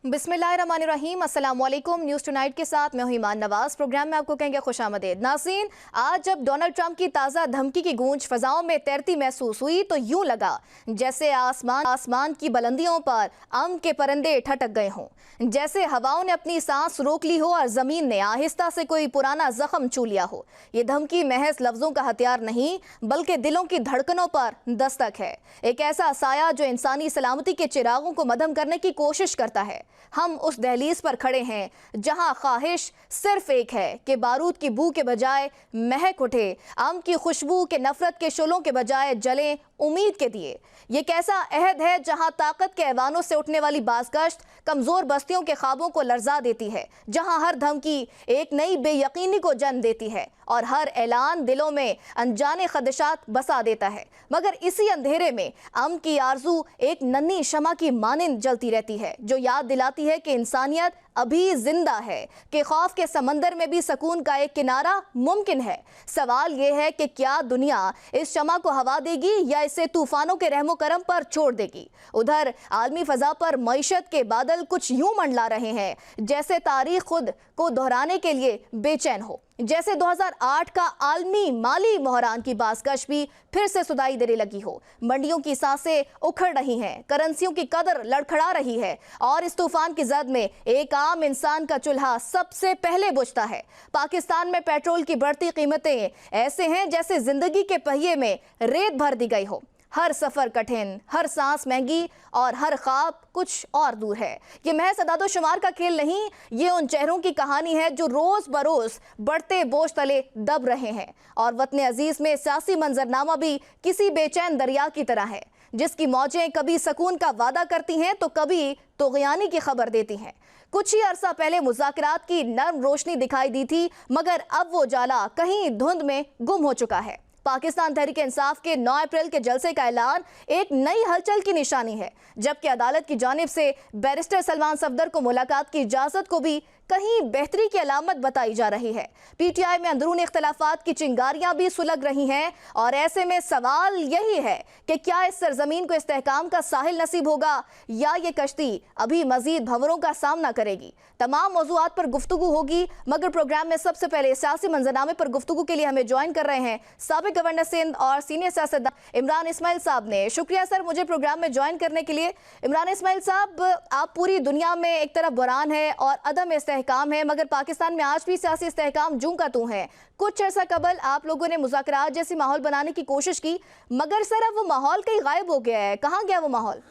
बिस्मिल्लाहिर्रहमानिर्रहीम, अस्सलाम वालेकुम। न्यूज़ टुनाइट के साथ मैं हूं ईमान नवाज। प्रोग्राम में आपको कहेंगे खुशामदीद। नाज़रीन, आज जब डोनाल्ड ट्रंप की ताज़ा धमकी की गूंज फ़ज़ाओं में तैरती महसूस हुई तो यूं लगा जैसे आसमान की बुलंदियों पर अम के परिंदे ठटक गए हों, जैसे हवाओं ने अपनी सांस रोक ली हो और ज़मीन ने आहिस्ता से कोई पुराना जख्म छू लिया हो। ये धमकी महज लफ्ज़ों का हथियार नहीं बल्कि दिलों की धड़कनों पर दस्तक है, एक ऐसा साया जो इंसानी सलामती के चिरागों को मद्धम करने की कोशिश करता है। हम उस दहलीज पर खड़े हैं जहां ख्वाहिश सिर्फ एक है कि बारूद की बू के बजाय महक उठे, आम की खुशबू के नफरत के शोलों के बजाय जलें उम्मीद के दिए। ये कैसा अहद है जहां ताकत के ऐवानों से उठने वाली बाज़गश्त कमजोर बस्तियों के ख्वाबों को लर्जा देती है, जहां हर धमकी एक नई बेयकीनी को जन्म देती है और हर ऐलान दिलों में अनजाने खदशात बसा देता है। मगर इसी अंधेरे में अमन की आरजू एक नन्ही शमा की मानिंद जलती रहती है, जो याद दिलाती है कि इंसानियत अभी जिंदा है, कि खौफ के समंदर में भी सुकून का एक किनारा मुमकिन है। सवाल यह है कि क्या दुनिया इस शमा को हवा देगी या इसे तूफानों के रहमो करम पर छोड़ देगी। उधर आलमी फजा पर मईशत के बादल कुछ यूं मंडला रहे हैं जैसे तारीख खुद को दोहराने के लिए बेचैन हो, जैसे 2008 का आलमी माली बहरान की बाज़गश्त भी फिर से सुदाई देने लगी हो। मंडियों की सांसें उखड़ रही हैं, करेंसियों की कदर लड़खड़ा रही है और इस तूफान की जद में एक आम इंसान का चूल्हा सबसे पहले बुझता है। पाकिस्तान में पेट्रोल की बढ़ती कीमतें ऐसे हैं जैसे जिंदगी के पहिए में रेत भर दी गई हो। हर सफ़र कठिन, हर सांस महंगी और हर ख्वाब कुछ और दूर है। ये महज अदादो शुमार का खेल नहीं, ये उन चेहरों की कहानी है जो रोज़ बरोज़ बढ़ते बोझ तले दब रहे हैं। और वतन अजीज़ में सियासी मंजरनामा भी किसी बेचैन दरिया की तरह है, जिसकी मौजें कभी सुकून का वादा करती हैं तो कभी तुग़यानी की खबर देती हैं। कुछ ही अरसा पहले मुज़ाकरात की नर्म रोशनी दिखाई दी थी, मगर अब वो जाला कहीं धुंध में गुम हो चुका है। पाकिस्तान तहरीक इंसाफ के 9 अप्रैल के जलसे का ऐलान एक नई हलचल की निशानी है, जबकि अदालत की जानिब से बैरिस्टर सलमान सफदर को मुलाकात की इजाज़त को भी कहीं बेहतरी की अलामत बताई जा रही है। पीटीआई में अंदरूनी इख्तलाफात की चिंगारियां भी सुलग रही हैं और ऐसे में सवाल यही है कि क्या इस सरजमीन को इस्तेहकाम का साहिल नसीब होगा या ये कश्ती अभी मजीद भंवरों का सामना करेगी। तमाम मौज़ूआत पर गुफ्तगू होगी, मगर प्रोग्राम में सबसे पहले सियासी मंजरनामे पर गुफ्तगू के लिए हमें ज्वाइन कर रहे हैं साबिक गवर्नर सिंध और सीनियर सियासतदान इमरान इस्माइल साहब ने। शुक्रिया सर मुझे प्रोग्राम में ज्वाइन करने के लिए। इमरान इस्माइल साहब, आप पूरी दुनिया में एक तरफ बुरान है और अदम इस्तेहकाम है, मगर पाकिस्तान में आज भी सियासी इस्तेहकाम जूं का तू है। कुछ अर्सा कबल आप लोगों ने मुज़ाकरात जैसी माहौल बनाने की कोशिश की, मगर सर अब वो माहौल कहीं गायब हो गया है। कहाँ गया वो माहौल?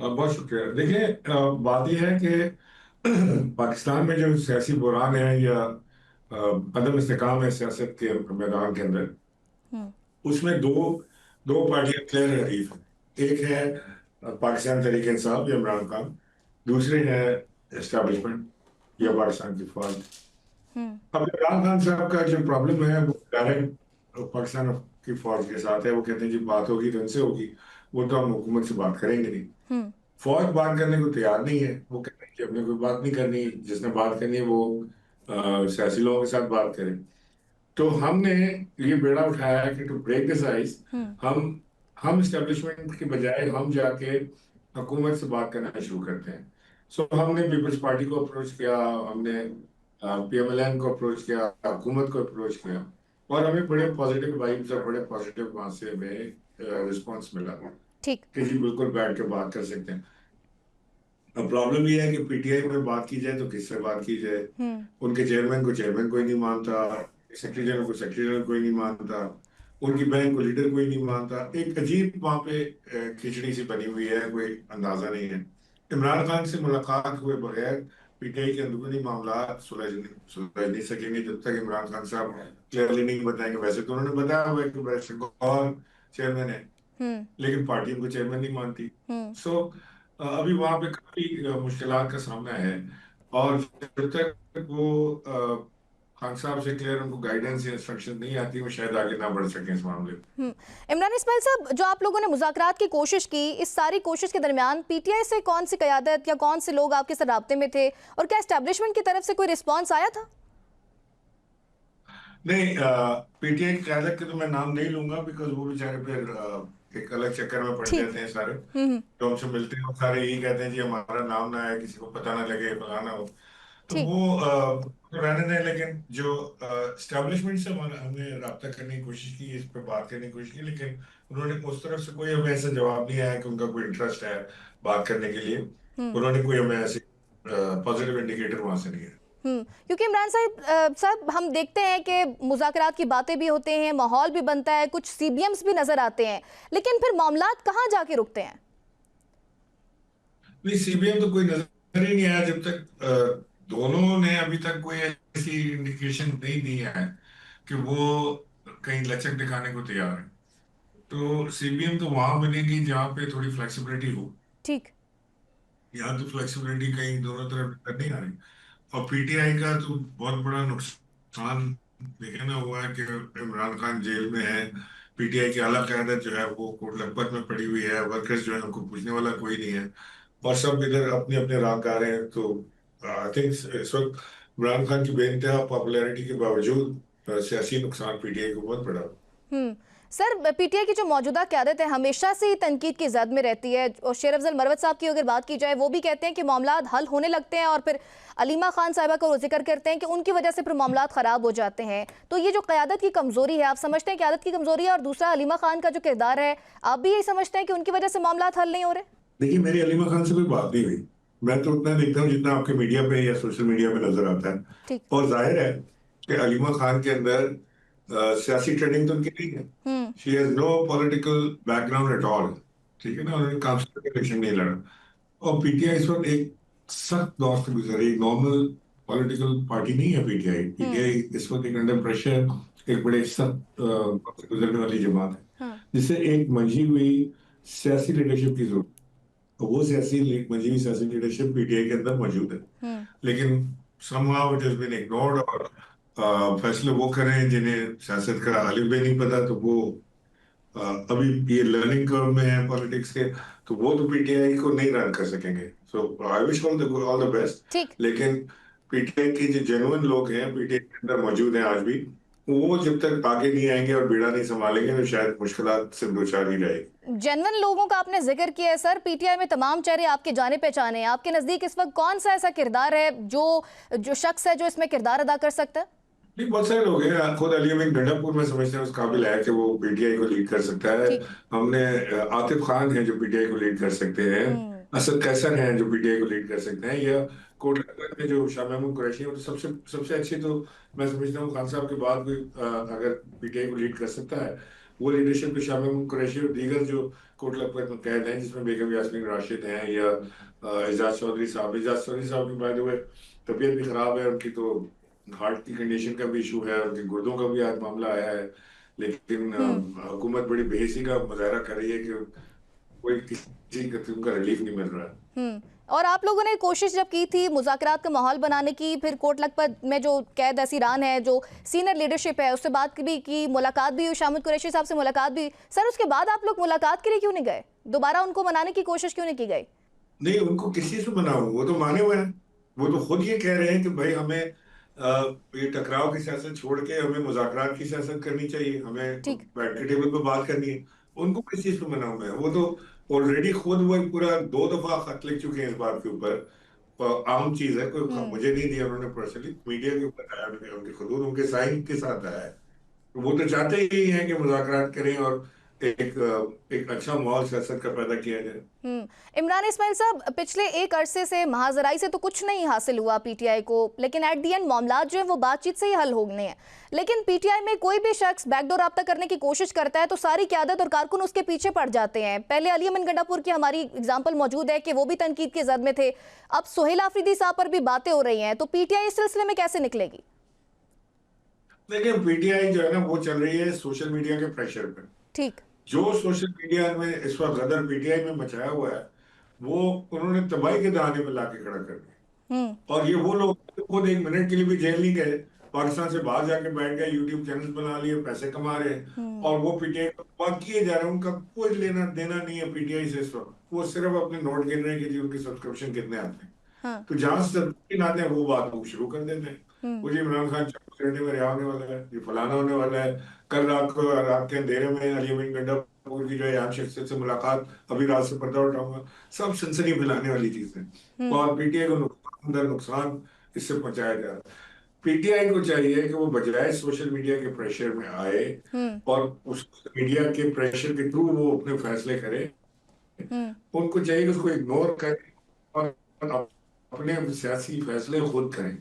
बहुत शुक्रिया। देखिए, बात यह है कि पाकिस्तान में जो सियासी बुरान है या अदम इस्तेकाम है सियासत के मैदान के अंदर, उसमें दो दो पार्टियां क्लियर हरीफ हैं। एक है पाकिस्तान तहरीक इंसाफ या इमरान खान, दूसरे है एस्टैब्लिशमेंट या पाकिस्तान की फौज। अब इमरान खान साहब का जो प्रॉब्लम है वो डायरेक्ट पाकिस्तान की फौज के साथ है। वो कहते हैं जी बात होगी तो इनसे होगी, वो तो हम हुकूमत से बात करेंगे नहीं। फौज बात करने को तैयार नहीं है, वो कहते हैं कि अपने कोई बात नहीं करनी, जिसने बात करनी है वो सियासी लोगों के साथ बात करें। तो हमने ये बेड़ा उठाया है कि टू ब्रेक दिस आइस, हम इस्टेब्लिशमेंट के बजाय हम जाके हुकूमत से बात करना शुरू करते हैं। सो हमने पीपल्स पार्टी को अप्रोच किया, हमने पीएमएलएन को अप्रोच किया, हुकूमत को अप्रोच किया, और हमें बड़े पॉजिटिव वाइब्स और बड़े पॉजिटिव वहां से हमें रिस्पॉन्स मिला ठीक कि जी बिल्कुल बैठ के बात कर सकते हैं। अब प्रॉब्लम ये है कि पीटीआई में बात की जाए तो किससे बात की जाए? उनके चेयरमैन को चेयरमैन कोई नहीं मानता, सेक्रेटरी जनरल को सेक्रेटरी जनरल कोई नहीं मानता, उनकी बैंक को लीडर कोई नहीं मानता। एक अजीब वहां पे खिचड़ी सी बनी हुई है, कोई अंदाजा नहीं है। इमरान खान से मुलाकात हुए बगैर पीटीआई के अंदरूनी मामला सुलझ नहीं सकेंगे जब तक इमरान खान साहब क्लियरली नहीं बताएंगे। वैसे तो उन्होंने बताया हुआ है कि बैरिस्टर गौहर चेयरमैन है, लेकिन पार्टी उनको चेयरमैन नहीं मानती। सो अभी वहां पे काफी मुश्किलात का सामना है, और जब तक वो खान साहब से क्लियर उनको गाइडेंस या इंस्ट्रक्शन नहीं आती, वो शायद आगे ना बढ़ सके इस मामले में। इमरान इस्माइल साहब, जो आप लोगों ने मुज़ाकरात की कोशिश की, इस सारी कोशिश के दरमियान पीटीआई से कौन सी क़यादत या कौन से लोग आपके साथ राब्ते में थे, और क्या एस्टेब्लिशमेंट की तरफ से कोई रिस्पॉन्स आया था? नहीं, पीटीआई की क़यादत के तो मैं नाम नहीं लूंगा, बिकॉज वो बेचारे फिर एक अलग चक्कर में पड़ ठीक। जाते हैं सारे। तो हमसे मिलते हैं और सारे यही कहते हैं जी हमारा नाम ना आए, किसी को पता ना लगे, फलाना हो। तो ठीक। वो तो रहने दें, लेकिन जो एस्टेब्लिशमेंट से हमने रब्ता करने की कोशिश की, इस पर बात करने की कोशिश की, लेकिन उन्होंने उस तरफ से कोई हमें ऐसा जवाब नहीं आया कि उनका कोई इंटरेस्ट है बात करने के लिए। उन्होंने कोई हमें ऐसे पॉजिटिव इंडिकेटर वहां से नहीं है। क्योंकि इमरान साहब हम देखते हैं कि मुज़ाकरात की बातें भी होते हैं, माहौल भी बनता है, कुछ सीबीएम्स भी नजर आते हैं, लेकिन फिर मामलात कहाँ जाके रुकते हैं? नहीं, सीबीएम तो कोई नजर ही नहीं आया जब तक दोनों ने अभी तक कोई ऐसी इंडिकेशन नहीं दी है कि वो कहीं लचक दिखाने को तैयार है। तो सीबीएम तो वहां बनेगी जहां पे थोड़ी फ्लेक्सिबिलिटी हो। ठीक। यहाँ तो फ्लेक्सिबिलिटी कहीं दोनों तरफ नहीं आ रही। और पीटीआई का तो बहुत बड़ा नुकसान देखे ना हुआ है कि इमरान खान जेल में है, पीटीआई की आला क़यादत जो है वो कोट लखपत में पड़ी हुई है, वर्कर्स जो है उनको पूछने वाला कोई नहीं है, और सब इधर अपने अपने राह गा रहे हैं। तो आई थिंक इस वक्त इमरान खान की बेइंतहा पॉपुलैरिटी के बावजूद सियासी नुकसान पीटीआई को बहुत बड़ा। हम्म। सर, पीटीआई की जो मौजूदा क़यादत है हमेशा से ही तनकीद की जद में रहती है, और शेर अफजल मरवत साहब की अगर बात की जाए वो भी कहते हैं कि मामलात हल होने लगते हैं और फिर अलीमा खान साहिबा का वो जिक्र करते हैं कि उनकी वजह से फिर मामलात ख़राब हो जाते हैं। तो ये जो क़यादत की कमज़ोरी है, आप समझते हैं क़यादत की कमज़ोरी है? और दूसरा, अलीमा खान का जो किरदार है, आप भी यही समझते हैं कि उनकी वजह से मामलात हल नहीं हो रहे? देखिए, मेरी अलीमा खान से कोई बात नहीं हुई। मैं तो उतना देखता हूँ जितना आपके मीडिया पे या सोशल मीडिया पे नजर आता है। ठीक। और जाहिर है कि अलीमा खान के अंदर सियासी ट्रेनिंग तो उनकी नहीं है। Hmm. She has no political background at all. ठीक है ना, उन्होंने काउंसिल इलेक्शन नहीं लड़ा। और पीटीआई इस वक्त एक सख्त दौर से गुजर रही, एक नॉर्मल पॉलिटिकल पार्टी नहीं है पीटीआई। पीटीआई इस वक्त एक अंडर प्रेशर, एक बड़े सख्त वक्त से गुजरने वाली जमात है, हाँ। जिसे एक मंजी हुई सियासी लीडरशिप की जरूरत। तो वो मंजी हुई सियासी लीडरशिप पीटीआई के अंदर मौजूद है, हम्म। लेकिन somehow it has been ignored। और फैसले वो करें जिन्हें सियासत का अलिफ भी नहीं पता। तो वो अभी ये लर्निंग कर्व में है पॉलिटिक्स के, तो वो तो पीटीआई को नहीं रन कर सकेंगे। So I wish all the best. ठीक। लेकिन पीटीआई के जो जेन्युइन लोग हैं पीटीआई के अंदर मौजूद हैं आज भी, वो जब तक आगे नहीं आएंगे और बीड़ा नहीं संभालेंगे तो शायद मुश्किलात से दो चार ही रहेगी। जेन्युइन लोगों का आपने जिक्र किया है सर, पीटीआई में तमाम चेहरे आपके जाने पहचाने हैं। आपके नजदीक इस वक्त कौन सा ऐसा किरदार है, जो जो शख्स है जो इसमें किरदार अदा कर सकता है? नहीं, बहुत सारे लोग हैं। खुद अली अमीन गंडापुर में समझते हैं उस काबिल है कि वो पीटीआई को लीड कर सकता है। ठीक। हमने आतिफ खान है जो पीटीआई को लीड कर सकते हैं, हम्म। असद कैसर हैं जो पीटीआई को लीड कर सकते हैं, या कोट लखपत में जो शाह महमूद कुरैशी है। तो सबसे सबसे अच्छी तो मैं समझता हूँ खान साहब के बाद कोई अगर पीटीआई को लीड कर सकता है वो लीडरशिप तो शाह महमूद कुरैशी और दीगर जो कोट लखपत में कैद हैं, जिसमें बेगम यास्मीन राशिद हैं या एजाज चौधरी साहब। एजाज चौधरी साहब की बाय द वे तबीयत भी खराब है उनकी, तो हार्ट की कंडीशन का भी इशू है, उनके गुर्दों का भी आज मामला आया है। लेकिन हुकूमत बड़ी बेहिसी का मुजाहरा कर रही है कि कोई किसी किस्म का रिलीफ नहीं मिल रहा है। और आप लोगों ने कोशिश जब की थी मुज़ाकरात का माहौल बनाने की, फिर कोट लखपत में जो कैद असीरान है, जो सीनियर लीडरशिप है, उससे बात भी की, मुलाकात भी हुई, शाह महमूद कुरैशी साहब से मुलाकात भी। सर, उसके बाद आप लोग मुलाकात के लिए क्यों नहीं गए? दोबारा उनको मनाने की कोशिश क्यों नहीं की गई? नहीं, उनको किसी से मनाऊं, वो तो माने हुए हैं। वो तो खुद ये कह रहे हैं कि भाई हमें ये टकराव की सियासत छोड़ के हमें मुज़ाकरात की सियासत करनी चाहिए, हमें ठीक। बैठ के टेबल पर बात करनी है। उनको किस चीज पे मनाऊं मैं? वो तो ऑलरेडी खुद वो पूरा 2 दफा खत लिख चुके हैं इस बात के ऊपर। आम चीज है, कोई मुझे नहीं दिया उन्होंने पर्सनली, मीडिया के ऊपर आया, उनके खुद उनके साइन के साथ आया है। तो वो तो चाहते ही हैं कि मुज़ाकरात करें और एक अच्छा माहौल सियासत का पैदा किया जाए। इमरान इस्माइल साहब, पिछले एक अरसे से महाजराई से तो कुछ नहीं हासिल हुआ पीटीआई को, लेकिन एट दी एंड मामलात जो है वो बातचीत से ही हल होने हैं। लेकिन पीटीआई में कोई भी शख्स बैकडोर राब्ता करने की कोशिश करता है तो सारी क़यादत और कारकुन उसके पीछे पड़ जाते हैं। पहले अली अमीन गंडापुर की हमारी एग्जाम्पल मौजूद है कि वो भी तनकीद की जद में थे, अब सुहेल आफरीदी साहब पर भी बातें हो रही हैं। तो पीटीआई इस सिलसिले में कैसे निकलेगी? देखिए, पीटीआई जो है ना वो चल रही है सोशल मीडिया के प्रेशर पर। ठीक। जो सोशल मीडिया में इस वक्त गदर पीटीआई में मचाया हुआ है वो उन्होंने तबाही के दहाने पे लाके खड़ा कर दिया। और ये वो लोग खुद एक मिनट के लिए भी जेल नहीं गए, पाकिस्तान से बाहर जाके बैठ गए, यूट्यूब चैनल बना लिए, पैसे कमा रहे हैं, और वो पीटीआई को बात किए जा रहे हैं। उनका कोई लेना देना नहीं है पीटीआई से इस वक्त। वो सिर्फ अपने नोट गिन रहे हैं कि जी उनके सब्सक्रिप्शन कितने आते हैं। तो जहां से सब्सक्रिप्शन आते हैं वो बात वो शुरू कर देते हैं, वो जी इमरान खान 24 घंटे में रिहा होने वाला है, ये फलाना होने वाला है। कल रात के अंधेरे में अली अमीन गंडा कपूर की जो है आम शख्सियत से मुलाकात, अभी रात से पर्दा उठाऊंगा, सब सनसनी फैलाने वाली चीजें, और पीटीआई को नुकसान दर नुकसान इससे पहुंचाया जा रहा है। पीटीआई को चाहिए कि वो बजाय सोशल मीडिया के प्रेशर में आए और उस मीडिया के प्रेशर के थ्रू वो अपने फैसले करे। उनको चाहिए कि उसको इग्नोर करें और अपने सियासी फैसले खुद करें।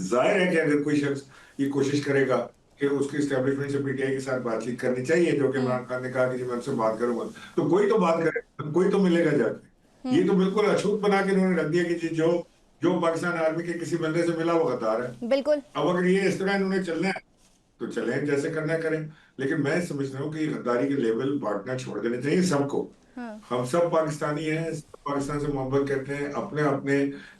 जाहिर है कि अगर कोई शख्स ये कोशिश करेगा कि उसके इस्टेब्लिशमेंट से पीटीआई के साथ बातचीत करनी चाहिए, जो कि इमरान खान ने कहा कि जी मैं उनसे बात करूंगा, तो कोई तो बात करे, कोई तो मिलेगा जाके। ये तो बिल्कुल अछूत बना के उन्होंने रख दिया कि जी जो पाकिस्तान आर्मी के किसी बंदे से मिला वो गद्दार है। बिल्कुल। अब अगर ये इस तरह इन्होंने चलना है तो चलें, जैसे करना है करें, लेकिन मैं समझता हूँ कि गद्दारी के लेवल बांटना छोड़ देने चाहिए सबको। हम सब पाकिस्तानी हैं, सब पाकिस्तान से मोहब्बत करते हैं, अपने अपने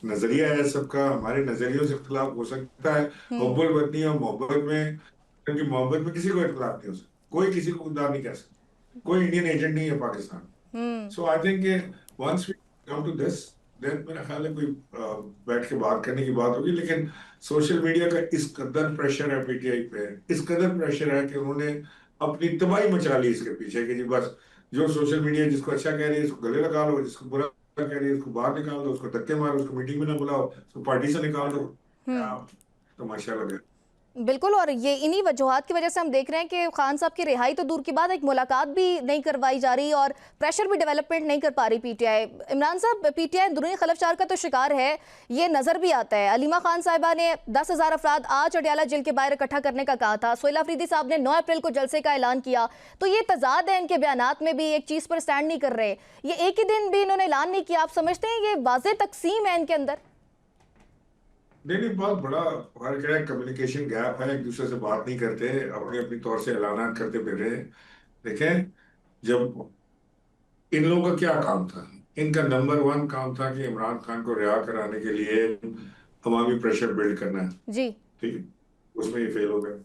नजरिया है सबका, हमारे नजरियों से इख्तिलाफ हो सकता है, हुब्बुल वतनी और मोहब्बत में, क्योंकि मोहब्बत में किसी को इख्तिलाफ नहीं हो सकता, कोई किसी को गद्दार नहीं कह सकता, कोई इंडियन एजेंट नहीं है Pakistan. So I think once we come to this, then मेरा ख्याल है कोई बैठ के बात करने की बात होगी। लेकिन सोशल मीडिया का इस कदर प्रेशर है पीटीआई पे, इस कदर प्रेशर है कि उन्होंने अपनी तबाही मचा ली इसके पीछे, कि जी बस जो सोशल मीडिया जिसको अच्छा कह रही है उसको गले लगा लो, जिसको बुरा कह रही है उसको बाहर निकाल दो, उसको धक्के मारो, उसको मीटिंग में ना बुलाओ, उसको पार्टी से निकाल दो। तमाशा लगे। बिल्कुल, और ये इन्हीं वजूहात की वजह से हम देख रहे हैं कि खान साहब की रिहाई तो दूर की बात, एक मुलाकात भी नहीं करवाई जा रही और प्रेशर भी डेवलपमेंट नहीं कर पा रही पीटीआई। इमरान साहब, पीटीआई अंदरूनी खलफचार का तो शिकार है, ये नजर भी आता है। अलीमा खान साहिबा ने 10,000 अफराद आज अडयाला जेल के बाहर इकट्ठा करने का कहा था, सोहेल अफरीदी साहब ने 9 अप्रैल को जलसे का ऐलान किया, तो ये तजाद है इनके बयानात में भी, एक चीज पर स्टैंड नहीं कर रहे। ये एक ही दिन भी इन्होंने ऐलान नहीं किया, आप समझते हैं ये वाज़ेह तकसीम है इनके अंदर? नहीं, बहुत बड़ा फर्क है, कम्युनिकेशन गैप है, एक दूसरे से बात नहीं करते, अपनी अपनी तौर से ऐलान करते फिर रहे। देखें, जब इन लोगों का क्या काम था, इनका नंबर 1 काम था कि इमरान खान को रिहा कराने के लिए अवामी प्रेशर बिल्ड करना है जी। ठीक है, उसमें ये फेल हो गए।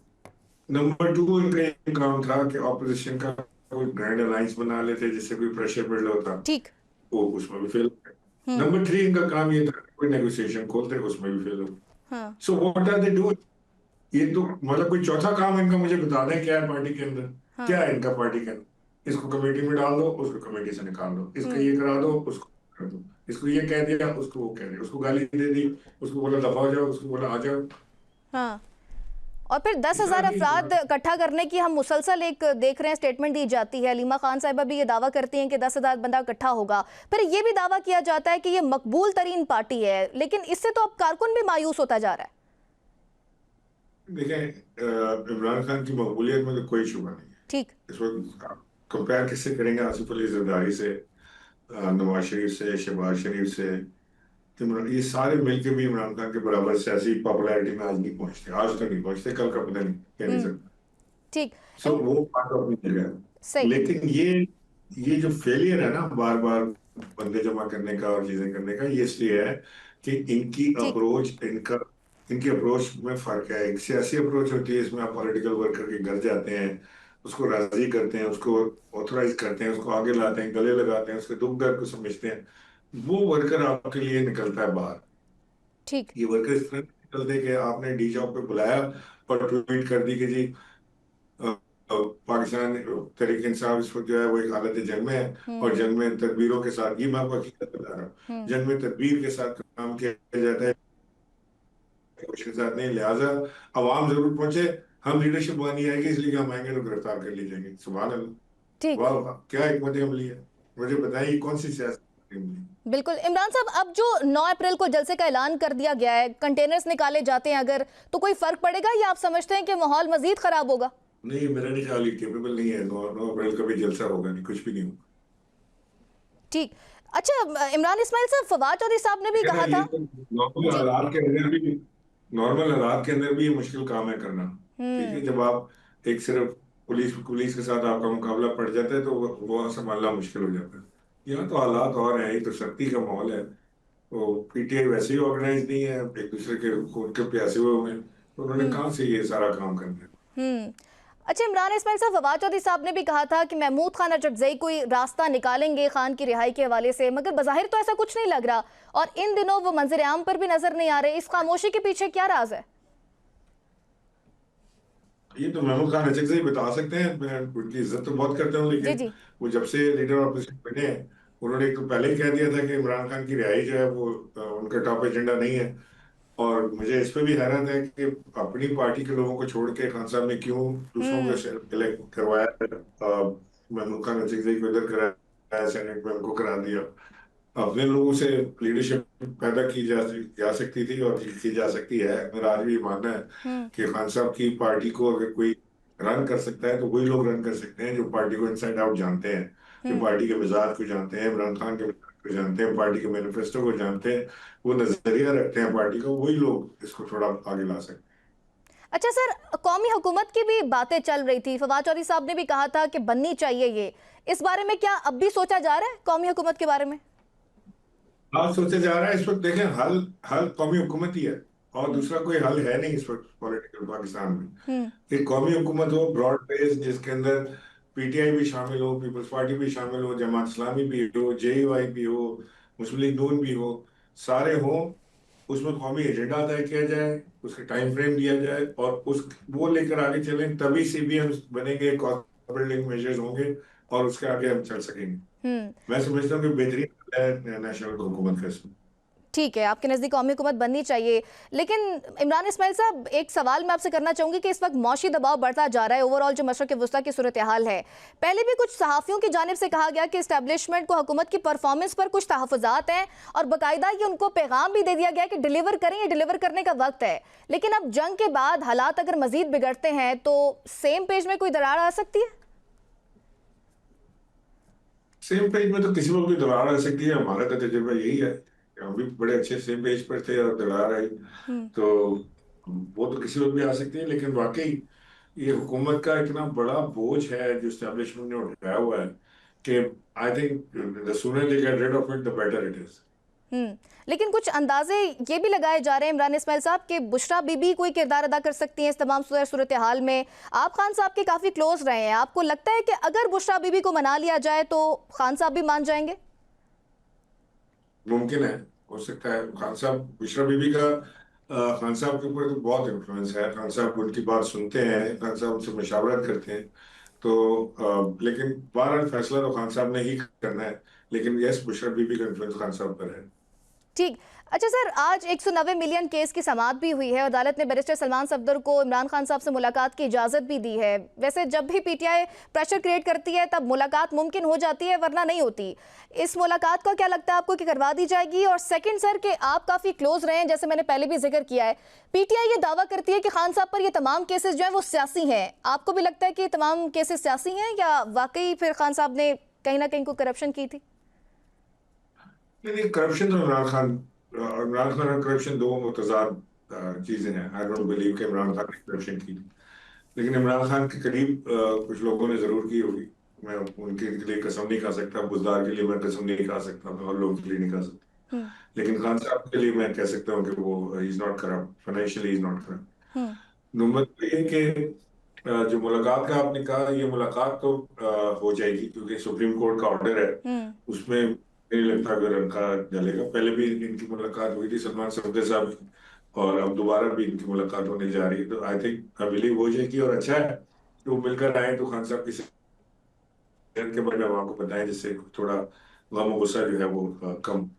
नंबर 2 इनका ये काम था कि ऑपोजिशन का कोई ग्रैंड अलायंस बना लेते जिससे कोई प्रेशर बिल्ड होता, ठीक। वो उसमें भी फेल हो गए। नंबर 3 इनका काम ये था कोई नेगोशिएशन खोलते, उसमें भी फेल हो गए। So what are they doing? ये तो मतलब कोई चौथा काम इनका मुझे बता दें क्या है पार्टी के अंदर? क्या है इनका पार्टी के अंदर? इसको कमेटी में डाल दो, उसको कमेटी से निकाल दो, इसका ये करा दो, उसको कर दो, इसको ये कह दिया, उसको वो कह दिया, उसको गाली दे दी, उसको बोला दफा हो जाओ, उसको बोला आ जाओ। हाँ, और फिर 10,000 अफराद इकट्ठा करने की हम मुसलसल एक देख रहे हैं, स्टेटमेंट दी जाती है। अलीमा खान साहिबा भी ये दावा करती हैं कि 10,000 बंदा इकट्ठा होगा, फिर ये भी दावा किया जाता है कि ये मकबूल तरीन पार्टी है, लेकिन इससे तो अब कारकुन भी मायूस होता जा रहा है। देखें, इमरान खान की मकबूलियत में तो कोई शुबा नहीं है। ठीक। इस वक्त कंपेयर किससे करेंगे? आसिफ अली जरदारी से, नवाज शरीफ से, शहबाज शरीफ से, ये सारे मिलके भी इमरान खान के बराबर सियासी पॉपुलैरिटी में आज नहीं पहुंचते, आज तक नहीं पहुंचते, कल का पता नहीं, कह नहीं सकता। ठीक। सो वो बात अपनी जगह है, लेकिन ये जो फेलियर है ना बार बार बंदे जमा करने का और चीजें करने का, ये इसलिए है कि इनकी अप्रोच इनकी अप्रोच में फर्क है। एक सियासी अप्रोच होती है, इसमें आप पॉलिटिकल वर्कर के घर जाते हैं, उसको राजी करते हैं, उसको ऑथराइज करते हैं, उसको आगे लाते हैं, गले लगाते हैं, उसके दुख दर्द को समझते हैं, वो वर्कर आपके लिए निकलता है बाहर। ठीक। ये वर्कर इस तरह निकलते कि आपने डी जॉब पे बुलाया और ट्वीट कर दी कि जी पाकिस्तान तहरीक इंसाफ इस वक्त जो है वो एक हालत जंग में है, और जंग में तदबीरों के साथ, ये मैं आपको हकीकत बता रहा हूँ, जंग में तदबीर के साथ काम किया जाता है, के साथ नहीं, लिहाजा अवाम जरूर पहुंचे, हम लीडरशिप बनी आएगी इसलिए हम आएंगे तो गिरफ्तार कर ली जाएंगे। सुभान अल्लाह, वाह वाह, क्या हिकमत अमली है, मुझे बताइए कौन सी सियासत? बिल्कुल। इमरान साहब, अब जो 9 अप्रैल को जलसे का ऐलान कर दिया गया है, कंटेनर्स निकाले जाते हैं अगर, तो कोई फर्क पड़ेगा या आप समझते हैं कि माहौल मजीद खराब होगा? नहीं, मेरा नहीं ख्याल, केपेबल नहीं है, 9 अप्रैल का भी जलसा होगा नहीं, कुछ भी नहीं होगा। ठीक। अच्छा, इमरान इस्माइल साहब, फवाद चौधरी साहब ने भी कहा था, नॉर्मल हालात के अंदर भी ये मुश्किल काम है करना, ठीक है, जब आप एक सिर्फ पुलिस के साथ आपका मुकाबला पड़ जाता है तो वो संभालना मुश्किल हो जाता है। यहाँ तो हालात और हैं, तो सख्ती का माहौल है, तो पीटीआई वैसे ही ऑर्गेनाइज नहीं है, एक दूसरे के खून के प्यासे हुए हैं, तो उन्होंने कहाँ से ये सारा काम करना है। अच्छा, इमरान इस्माइल साहब, फवाद चौधरी साहब ने भी कहा था कि महमूद खान अचकजई कोई रास्ता निकालेंगे खान की रिहाई के हवाले से, मगर बज़ाहिर तो ऐसा कुछ नहीं लग रहा, और इन दिनों वो मंजर आम पर भी नजर नहीं आ रहे। इस खामोशी के पीछे क्या राज है? ये तो महमूद खान अचक से ही बता सकते हैं। मैं उनकी इज्जत तो बहुत करता हूँ, जी लेकिन जी। वो जब से लीडर ऑफ अपोजिशन बने हैं, उन्होंने एक तो पहले ही कह दिया था कि इमरान खान की रिहाई जो है वो उनका टॉप एजेंडा नहीं है। और मुझे इस पे भी हैरत है कि अपनी पार्टी के लोगों को छोड़ के खान साहब ने क्यों दूसरों को हम्म। इलेक्ट करवाया। महमूद खान अचक को इधर कराया, सेनेट में उनको करा दिया। अपने लोगों से लीडरशिप पैदा की जा सकती थी और की जा सकती है। मेरा आज भी ये मानना है हम्म। कि खान साहब की पार्टी को अगर कोई रन कर सकता है तो वही लोग रन कर सकते हैं जो पार्टी को इनसाइड आउट जानते हैं, जो हम्म। पार्टी के मिजाज को जानते हैं, इमरान खान के मिजाज को जानते हैं, पार्टी के मैनिफेस्टो को जानते हैं, वो नजरिया रखते हैं पार्टी का, वही लोग इसको थोड़ा आगे ला सकते अच्छा सर, कौमी हुकूमत की भी बातें चल रही थी, फवाद चौधरी साहब ने भी कहा था कि बननी चाहिए ये, इस बारे में क्या अब भी सोचा जा रहा है कौमी हुकूमत के बारे में? हैं। आज सोचा जा रहा है, इस वक्त देखें, हल हल कौमी हुकूमत ही है और हम्म। दूसरा कोई हल है नहीं इस वक्त पॉलिटिकल पाकिस्तान में। हम्म। एक कौमी हुकूमत हो ब्रॉड बेस्ड, जिसके अंदर पीटीआई भी शामिल हो, पीपल्स पार्टी भी शामिल हो, जमात इस्लामी भी हो, जेयूआई भी हो, मुस्लिम लीग नून भी हो, सारे हों। उसमें कौमी एजेंडा तय किया जाए, उसके टाइम फ्रेम दिया जाए और उस वो लेकर आगे चलें, तभी सीबीएम बनेंगे, कॉस्ट बिल्डिंग मेजर्स होंगे और उसके आगे हम चल सकेंगे। हम्म। मैं समझता हूँ कि बेहतरीन है नेशनल हुकूमत का इसमें। ठीक है, आपके नज़दीक कौमी हुकूमत बननी चाहिए, लेकिन इमरान इस्माइल साहब, एक सवाल मैं आपसे करना चाहूंगी कि इस वक्त मौशी दबाव बढ़ता जा रहा है, ओवरऑल जो मशरक़ वस्ता की सूरत हाल है। पहले भी कुछ सहाफ़ियों की जानिब से कहा गया कि इस्टेब्लिशमेंट को हुकूमत की परफॉर्मेंस पर कुछ तहफ़्फ़ुज़ात हैं और बाकायदा ये उनको पैगाम भी दे दिया गया कि डिलीवर करें, ये डिलीवर करने का वक्त है। लेकिन अब जंग के बाद हालात अगर मज़ीद बिगड़ते हैं तो सेम पेज में कोई दरार आ सकती है? सेम पेज में तो किसी को भी दरार आ सकती है, हमारा तो तजुर्बा यही है कि हम भी बड़े अच्छे सेम पेज पर थे और दरार आई। हम्म। तो वो तो किसी वक्त भी आ सकती है, लेकिन वाकई ये हुकूमत का इतना बड़ा बोझ है जो स्टैब्लिशमेंट ने उठाया हुआ है कि I think the sooner they get rid of it the better it is. लेकिन कुछ अंदाजे ये भी लगाए जा रहे हैं इमरान इस्माइल साहब कि बुशरा बीबी कोई किरदार अदा कर सकती हैं इस तमाम सूरत हाल में। आप खान साहब के काफ़ी क्लोज रहे हैं, आपको लगता है कि अगर बुशरा बीबी को मना लिया जाए तो खान साहब भी मान जाएंगे? मुमकिन है, हो सकता है। खान साहब, बुशरा बीबी का खान साहब के ऊपर तो बहुत इन्फ्लुएंस है। खान साहब उनकी बात सुनते हैं, खान साहब उनसे मशावरत करते हैं। तो लेकिन बहरहाल फैसला तो खान साहब ने ही करना है। लेकिन यस, बुशरा बीबी का इन्फ्लुएंस खान साहब पर है। ठीक। अच्छा सर, आज 190 मिलियन केस की समाअत भी हुई है और अदालत ने बैरिस्टर सलमान सफदर को इमरान खान साहब से मुलाकात की इजाज़त भी दी है। वैसे जब भी पीटीआई प्रेशर क्रिएट करती है तब मुलाकात मुमकिन हो जाती है, वरना नहीं होती। इस मुलाकात का क्या लगता है आपको कि करवा दी जाएगी? और सेकंड सर, कि आप काफ़ी क्लोज रहे हैं, जैसे मैंने पहले भी जिक्र किया है, पीटीआई ये दावा करती है कि खान साहब पर ये तमाम केसेस जो हैं वो सियासी हैं। आपको भी लगता है कि तमाम केसेस सियासी हैं या वाकई फिर खान साहब ने कहीं ना कहीं को करप्शन की थी? नहीं, करप्शन तो इमरान खान और करप्शन दो मुतजाद चीजें हैं। आई डोंट बिलीव कि इमरान खान ने करप्शन की, लेकिन इमरान खान के करीब कुछ लोगों ने जरूर की होगी। मैं उनके लिए कसम नहीं खा सकता, बुजदार के लिए मैं कसम नहीं खा सकता, मैं और लोगों के लिए नहीं खा सकता। हम्म। लेकिन खान साहब के लिए मैं कह सकता हूँ कि वो is not corrupt, financially is not corrupt. Hmm. Number दो ये कि जो मुलाकात का आपने कहा, ये मुलाकात तो हो जाएगी क्योंकि सुप्रीम कोर्ट का ऑर्डर है। हम्म। उसमें नहीं लगता कि रंका जलेगा। पहले भी इनकी मुलाकात हुई थी सलमान सफदर साहब की, और अब दोबारा भी इनकी मुलाकात होने जा रही है। तो आई थिंक आई बिलीव हो जाएगी और अच्छा है कि वो मिलकर आए तो खान साहब की सेहत के बारे में हम आपको बताएं, जिससे थोड़ा गम और गुस्सा जो है वो कम।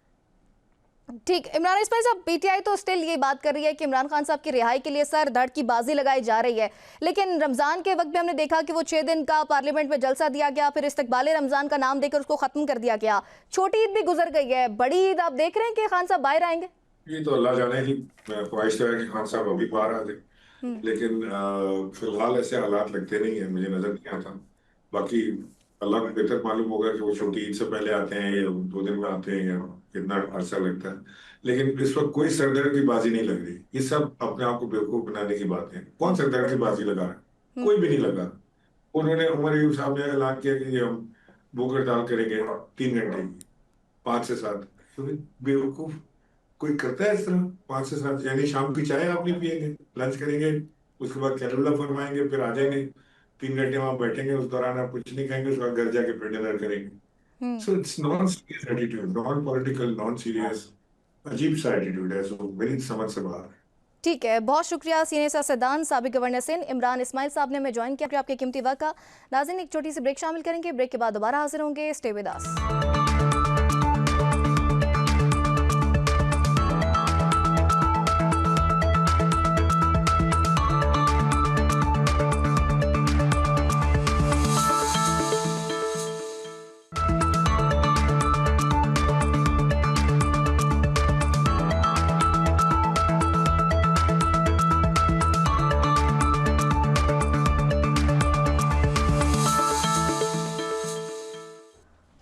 ठीक। इमरान इस्माइल साहब, पीटीआई तो स्टिल ये बात कर रही है कि इमरान खान साहब की रिहाई के लिए सर धड़ की बाजी लगाई जा रही है, लेकिन रमजान के वक्त भी हमने देखा कि वो 6 दिन का पार्लियामेंट में जलसा दिया गया, फिर इस्तकबाल रमजान का नाम देकर उसको खत्म कर दिया गया। छोटी ईद भी गुजर गई है, बड़ी ईद आप देख रहे हैं कि खान साहब बाहर आएंगे? ये तो अल्लाह जाने की ख्वाहिश तो है कि खान साहब अभी बाहर आ जाए, हम्म। लेकिन फिलहाल ऐसे हालात लगते नहीं है, मुझे नजर नहीं आता। बाकी अल्लाह को बेहतर मालूम होगा कि वो छोटी ईद से पहले आते हैं या 2 दिन में आते हैं या कितना अरसा लगता है। लेकिन इस वक्त कोई सरदर्द की बाजी नहीं लग रही। ये सब अपने आप को बेवकूफ बनाने की बात है। कौन सरदर्द की बाजी लगा रहा है? हम्म। कोई भी नहीं लगा। उन्होंने, उमर अयूब साहब ने ऐलान किया कि हम भूख हड़ताल करेंगे 3 घंटे की, 5 से 7। बेवकूफ कोई करता है इस तरह? 5 से 7 यानी शाम की चाय आप नहीं पियेंगे, लंच करेंगे, उसके बाद कैलकुला फरमाएंगे, फिर आ जाएंगे, 3 घंटे वहां बैठेंगे, उस दौरान आप कुछ नहीं खाएंगे, उसके बाद घर जाके फिर डिनर करेंगे। Hmm. So it's non serious attitude, non political, non serious, अजीब सा एटीट्यूड है। सो मेरी समझ से बाहर है। ठीक है, बहुत शुक्रिया सीनियर सियासतदान साबिक गवर्नर सिंध इमरान इस्माइल साहब ने हमें ज्वाइन किया। आपके कीमती वक्त का। नाज़रीन, एक छोटी सी ब्रेक शामिल करेंगे, ब्रेक के बाद दोबारा हाजिर होंगे। Stay with us.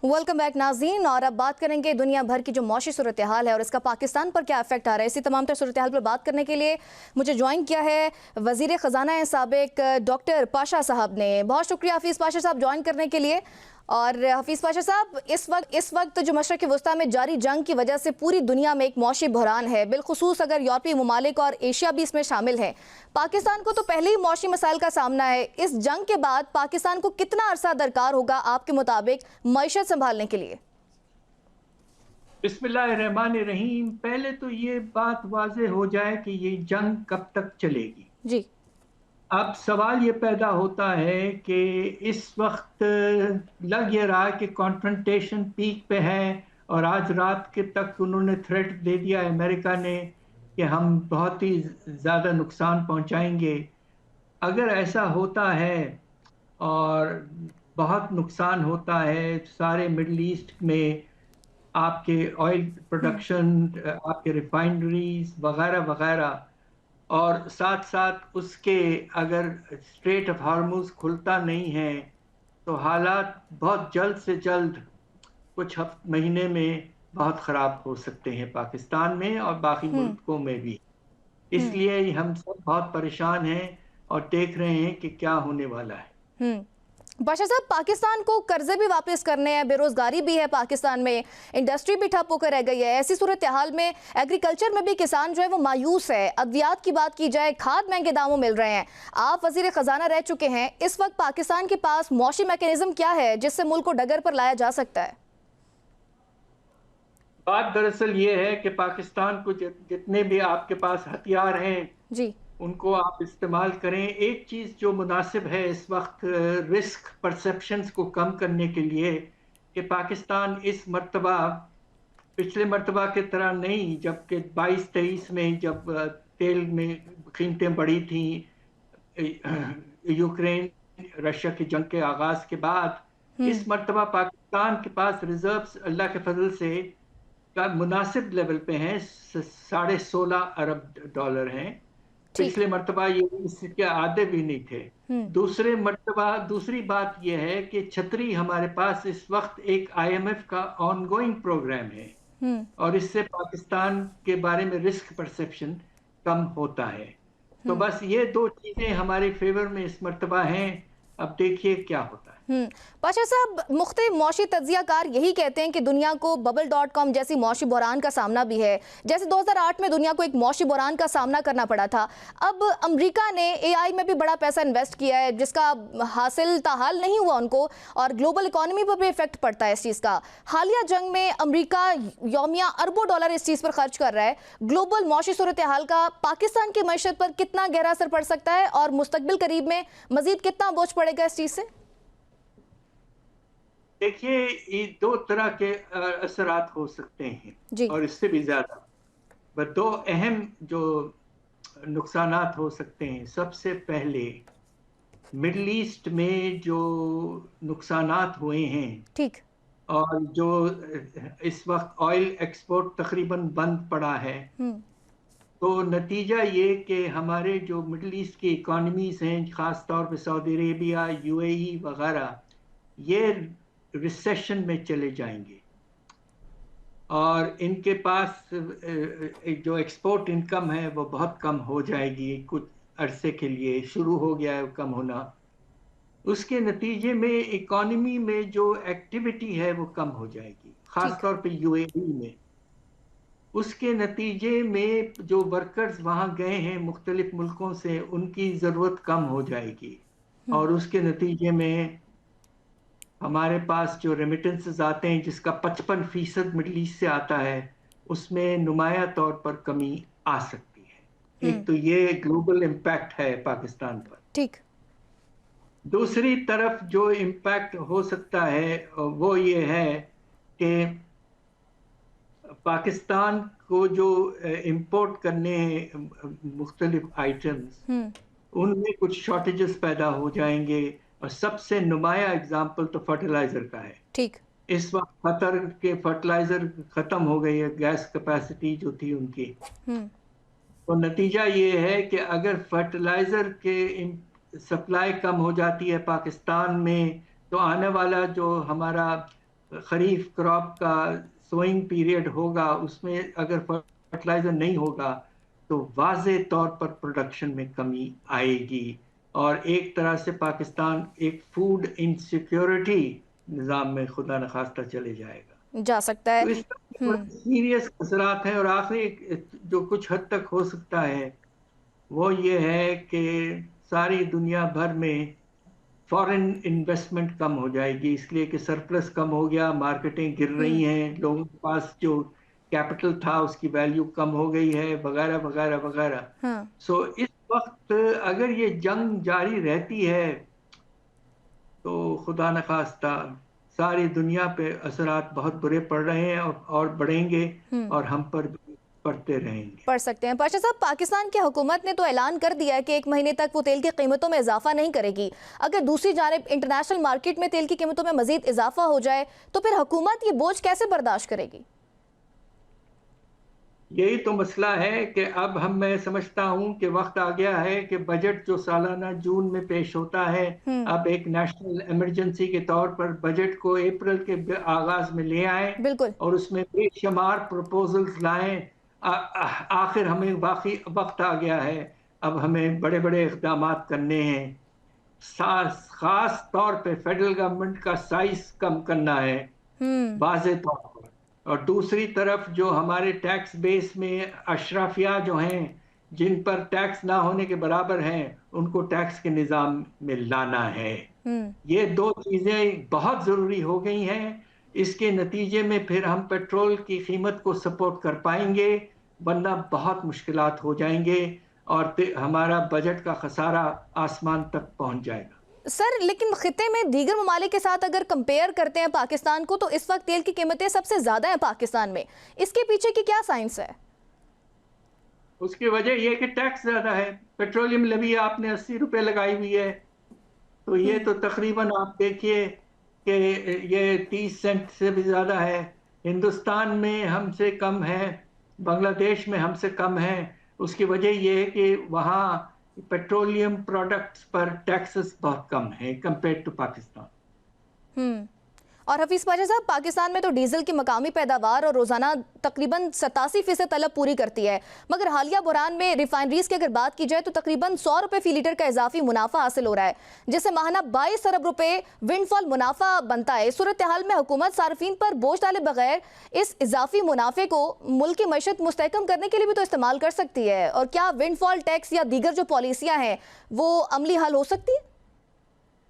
Welcome back नाज़रीन, और अब बात करेंगे दुनिया भर की जो मौशी सूरत हाल है और इसका पाकिस्तान पर क्या इफेक्ट आ रहा है। इसी तमाम तर सूरत हाल पर बात करने के लिए मुझे ज्वाइन किया है वज़ीर ख़जाना साबिक डॉक्टर पाशा साहब ने। बहुत शुक्रिया हफीज़ पाशा साहब ज्वाइन करने के लिए। और हफीज़ पाशा साहब, इस वक्त जो मशरक़ वस्ता में जारी जंग की वजह से पूरी दुनिया में एक मौशी बहरान है, बिलखुसूस अगर यूरोपीय ममालिक और एशिया भी इसमें शामिल है। पाकिस्तान को तो पहले ही मौशी मसाइल का सामना है। इस जंग के बाद पाकिस्तान को कितना अरसा दरकार होगा आपके मुताबिक मईशत संभालने के लिए? बिस्मिल्लाहिर्रहमानिर्रहीम। पहले तो ये बात वाज़ेह हो जाए कि ये जंग कब तक चलेगी। जी, अब सवाल ये पैदा होता है कि इस वक्त लग ये रहा कि कॉन्फ्रंटेशन पीक पे है, और आज रात के तक उन्होंने थ्रेट दे दिया अमेरिका ने कि हम बहुत ही ज़्यादा नुकसान पहुंचाएंगे। अगर ऐसा होता है और बहुत नुकसान होता है सारे मिडल ईस्ट में, आपके ऑयल प्रोडक्शन, आपके रिफाइनरीज वगैरह वगैरह, और साथ साथ उसके अगर स्ट्रेट ऑफ हार्मूज खुलता नहीं है तो हालात बहुत जल्द से जल्द कुछ महीने में बहुत ख़राब हो सकते हैं पाकिस्तान में और बाकी मुल्कों में भी। इसलिए हम सब बहुत परेशान हैं और देख रहे हैं कि क्या होने वाला है। पाशा साहब, पाकिस्तान को कर्जे भी वापस करने हैं, बेरोजगारी भी है पाकिस्तान में, इंडस्ट्री भी ठप होकर रह गई है। ऐसी सूरत हाल में एग्रीकल्चर में भी किसान जो है वो मायूस है। अद्वियात की बात की जाए, खाद महंगे दामों मिल रहे हैं। आप वजीर खजाना रह चुके हैं, इस वक्त पाकिस्तान के पास मौशी मैकेनिज्म क्या है जिससे मुल्क को डगर पर लाया जा सकता है? बात दरअसल ये है कि पाकिस्तान को जितने भी आपके पास हथियार हैं जी, उनको आप इस्तेमाल करें। एक चीज़ जो मुनासिब है इस वक्त रिस्क परसेप्शंस को कम करने के लिए, कि पाकिस्तान इस मर्तबा पिछले मर्तबा की तरह नहीं, जबकि 22-23 में जब तेल में कीमतें बढ़ी थी यूक्रेन रशिया की जंग के आगाज़ के बाद, इस मर्तबा पाकिस्तान के पास रिजर्व्स अल्लाह के फजल से का मुनासिब लेवल पे हैं। 16.5 अरब डॉलर हैं। पिछले मर्तबा ये इसके आधे भी नहीं थे। दूसरी बात यह है कि छतरी हमारे पास इस वक्त एक IMF का ऑनगोइंग प्रोग्राम है और इससे पाकिस्तान के बारे में रिस्क परसेप्शन कम होता है। तो बस ये दो चीजें हमारे फेवर में इस मर्तबा हैं। अब देखिए क्या होता है। पाशा साहब, मुख्तलिफ मौशी तज्जियाकार यही कहते हैं कि दुनिया को bubble.com जैसी मौशी बहरान का सामना भी है, जैसे 2008 में दुनिया को एक मौशी बहरान का सामना करना पड़ा था। अब अमेरिका ने AI में भी बड़ा पैसा इन्वेस्ट किया है जिसका हासिल ताहाल नहीं हुआ उनको, और ग्लोबल इकोनॉमी पर भी इफेक्ट पड़ता है इस चीज़ का। हालिया जंग में अमेरिका यौमिया अरबों डॉलर इस चीज़ पर खर्च कर रहा है। ग्लोबल मौशी सूरत हाल का पाकिस्तान की मईशत पर कितना गहरा असर पड़ सकता है और मुस्तकबिल करीब में मजीद कितना बोझ पड़ेगा इस चीज़ से? देखिए, ये दो तरह के असरात हो सकते हैं और इससे भी ज्यादा, बस दो अहम जो नुकसानात हो सकते हैं। सबसे पहले मिडल ईस्ट में जो नुकसानात हुए हैं, ठीक, और जो इस वक्त ऑयल एक्सपोर्ट तकरीबन बंद पड़ा है, तो नतीजा ये कि हमारे जो मिडल ईस्ट की इकोनॉमीज हैं, खास तौर पे सऊदी अरेबिया, UAE वगैरह, ये रिसेशन में चले जाएंगे और इनके पास जो एक्सपोर्ट इनकम है वो बहुत कम हो जाएगी। कुछ अरसे के लिए शुरू हो गया है कम होना। उसके नतीजे में इकोनॉमी में जो एक्टिविटी है वो कम हो जाएगी, खास तौर पे UAE में। उसके नतीजे में जो वर्कर्स वहाँ गए हैं मुख्तलिफ मुल्कों से, उनकी ज़रूरत कम हो जाएगी और उसके नतीजे में हमारे पास जो रेमिटेंसेस आते हैं जिसका 55% मिडल ईस्ट से आता है, उसमें नुमाया तौर पर कमी आ सकती है। एक तो ये ग्लोबल इम्पैक्ट है पाकिस्तान पर। ठीक। दूसरी तरफ जो इम्पैक्ट हो सकता है वो ये है कि पाकिस्तान को जो इंपोर्ट करने मुख्तलिफ आइटम्स, उनमें कुछ शॉर्टेजेस पैदा हो जाएंगे। और सबसे नुमाया एग्जाम्पल तो फर्टिलाइजर का है। ठीक। इस वक्त कतर के फर्टिलाइजर खत्म हो गई है, गैस कैपेसिटी जो थी उनकी। तो नतीजा ये है कि अगर फर्टिलाइजर के सप्लाई कम हो जाती है पाकिस्तान में, तो आने वाला जो हमारा खरीफ क्रॉप का सोइंग पीरियड होगा, उसमें अगर फर्टिलाइजर नहीं होगा तो वाज़े तौर पर प्रोडक्शन में कमी आएगी और एक तरह से पाकिस्तान एक फूड इनसिक्योरिटी निज़ाम में खुदा न खास्ता चले जाएगा, जा सकता है। तो इस तरह सीरियस असरात हैं। और आखिरी जो कुछ हद तक हो सकता है वो ये है कि सारी दुनिया भर में फॉरेन इन्वेस्टमेंट कम हो जाएगी, इसलिए कि सरप्लस कम हो गया, मार्केटें गिर रही हैं, लोगों के पास जो कैपिटल था उसकी वैल्यू कम हो गई है, वगैरह वगैरह वगैरह। सो इस वक्त अगर ये जंग जारी रहती है तो खुदा न खास्ता सारी दुनिया पे असरात बहुत बुरे पड़ रहे हैं और बढ़ेंगे और हम पर भी पड़ते रहेंगे, पढ़ सकते हैं। पाशा साहब, पाकिस्तान की हुकूमत ने तो ऐलान कर दिया है कि 1 महीने तक वो तेल की कीमतों में इजाफा नहीं करेगी। अगर दूसरी जानिब इंटरनेशनल मार्केट में तेल की कीमतों में मजीद इजाफा हो जाए तो फिर हुकूमत ये बोझ कैसे बर्दाश्त करेगी? यही तो मसला है कि अब मैं समझता हूँ कि वक्त आ गया है कि बजट जो सालाना जून में पेश होता है, अब एक नेशनल इमरजेंसी के तौर पर बजट को अप्रैल के आगाज में ले आए बिल्कुल। और उसमें बेशुमार प्रपोजल्स लाएं। आखिर हमें बाकी वक्त आ गया है, अब हमें बड़े बड़े इक़दाम करने हैं। खास तौर पे फेडरल गवर्नमेंट का साइज कम करना है वाज़े तौर पर, और दूसरी तरफ जो हमारे टैक्स बेस में अशराफिया जो हैं जिन पर टैक्स ना होने के बराबर हैं, उनको टैक्स के निज़ाम में लाना है। ये दो चीज़ें बहुत ज़रूरी हो गई हैं। इसके नतीजे में फिर हम पेट्रोल की कीमत को सपोर्ट कर पाएंगे, वरना बहुत मुश्किलात हो जाएंगे और हमारा बजट का खसारा आसमान तक पहुंच जाएगा। सर, लेकिन खिते में दीगर ममालिक के साथ अगर कंपेयर करते हैं पाकिस्तान को, तो इस वक्त तेल की कीमतें सबसे ज्यादा हैं पाकिस्तान में। इसके पीछे की क्या साइंस है? उसकी वजह यह कि टैक्स ज्यादा है। पेट्रोलियम लेवी आपने 80 रुपए लगाई हुई है, तो ये तो तकरीबन आप देखिए कि ये 30 सेंट से भी ज्यादा है। हिंदुस्तान में हमसे कम है, बांग्लादेश में हमसे कम है। उसकी वजह यह है कि वहाँ पेट्रोलियम प्रोडक्ट्स पर टैक्सेस बहुत कम है कंपेयर टू पाकिस्तान। और हफीज पाशा साहब, पाकिस्तान में तो डीजल की मकामी पैदावार और रोजाना तकरीबन 87% तलब पूरी करती है, मगर हालिया बुरहान में रिफाइनरीज की अगर बात की जाए तो तकरीबन 100 रुपए फी लीटर का इजाफी मुनाफा हासिल हो रहा है, जिससे माहाना 22 अरब रुपए विंडफॉल मुनाफा बनता है। इस सूरत हाल में हुकूमत सार्फिन पर बोझ डाले बगैर इस इजाफी मुनाफे को मुल्क की मईशत मुस्तहकम करने के लिए भी तो इस्तेमाल कर सकती है, और क्या विंडफॉल टैक्स या दीगर जो पॉलिसियां हैं वो अमली हल हो सकती है?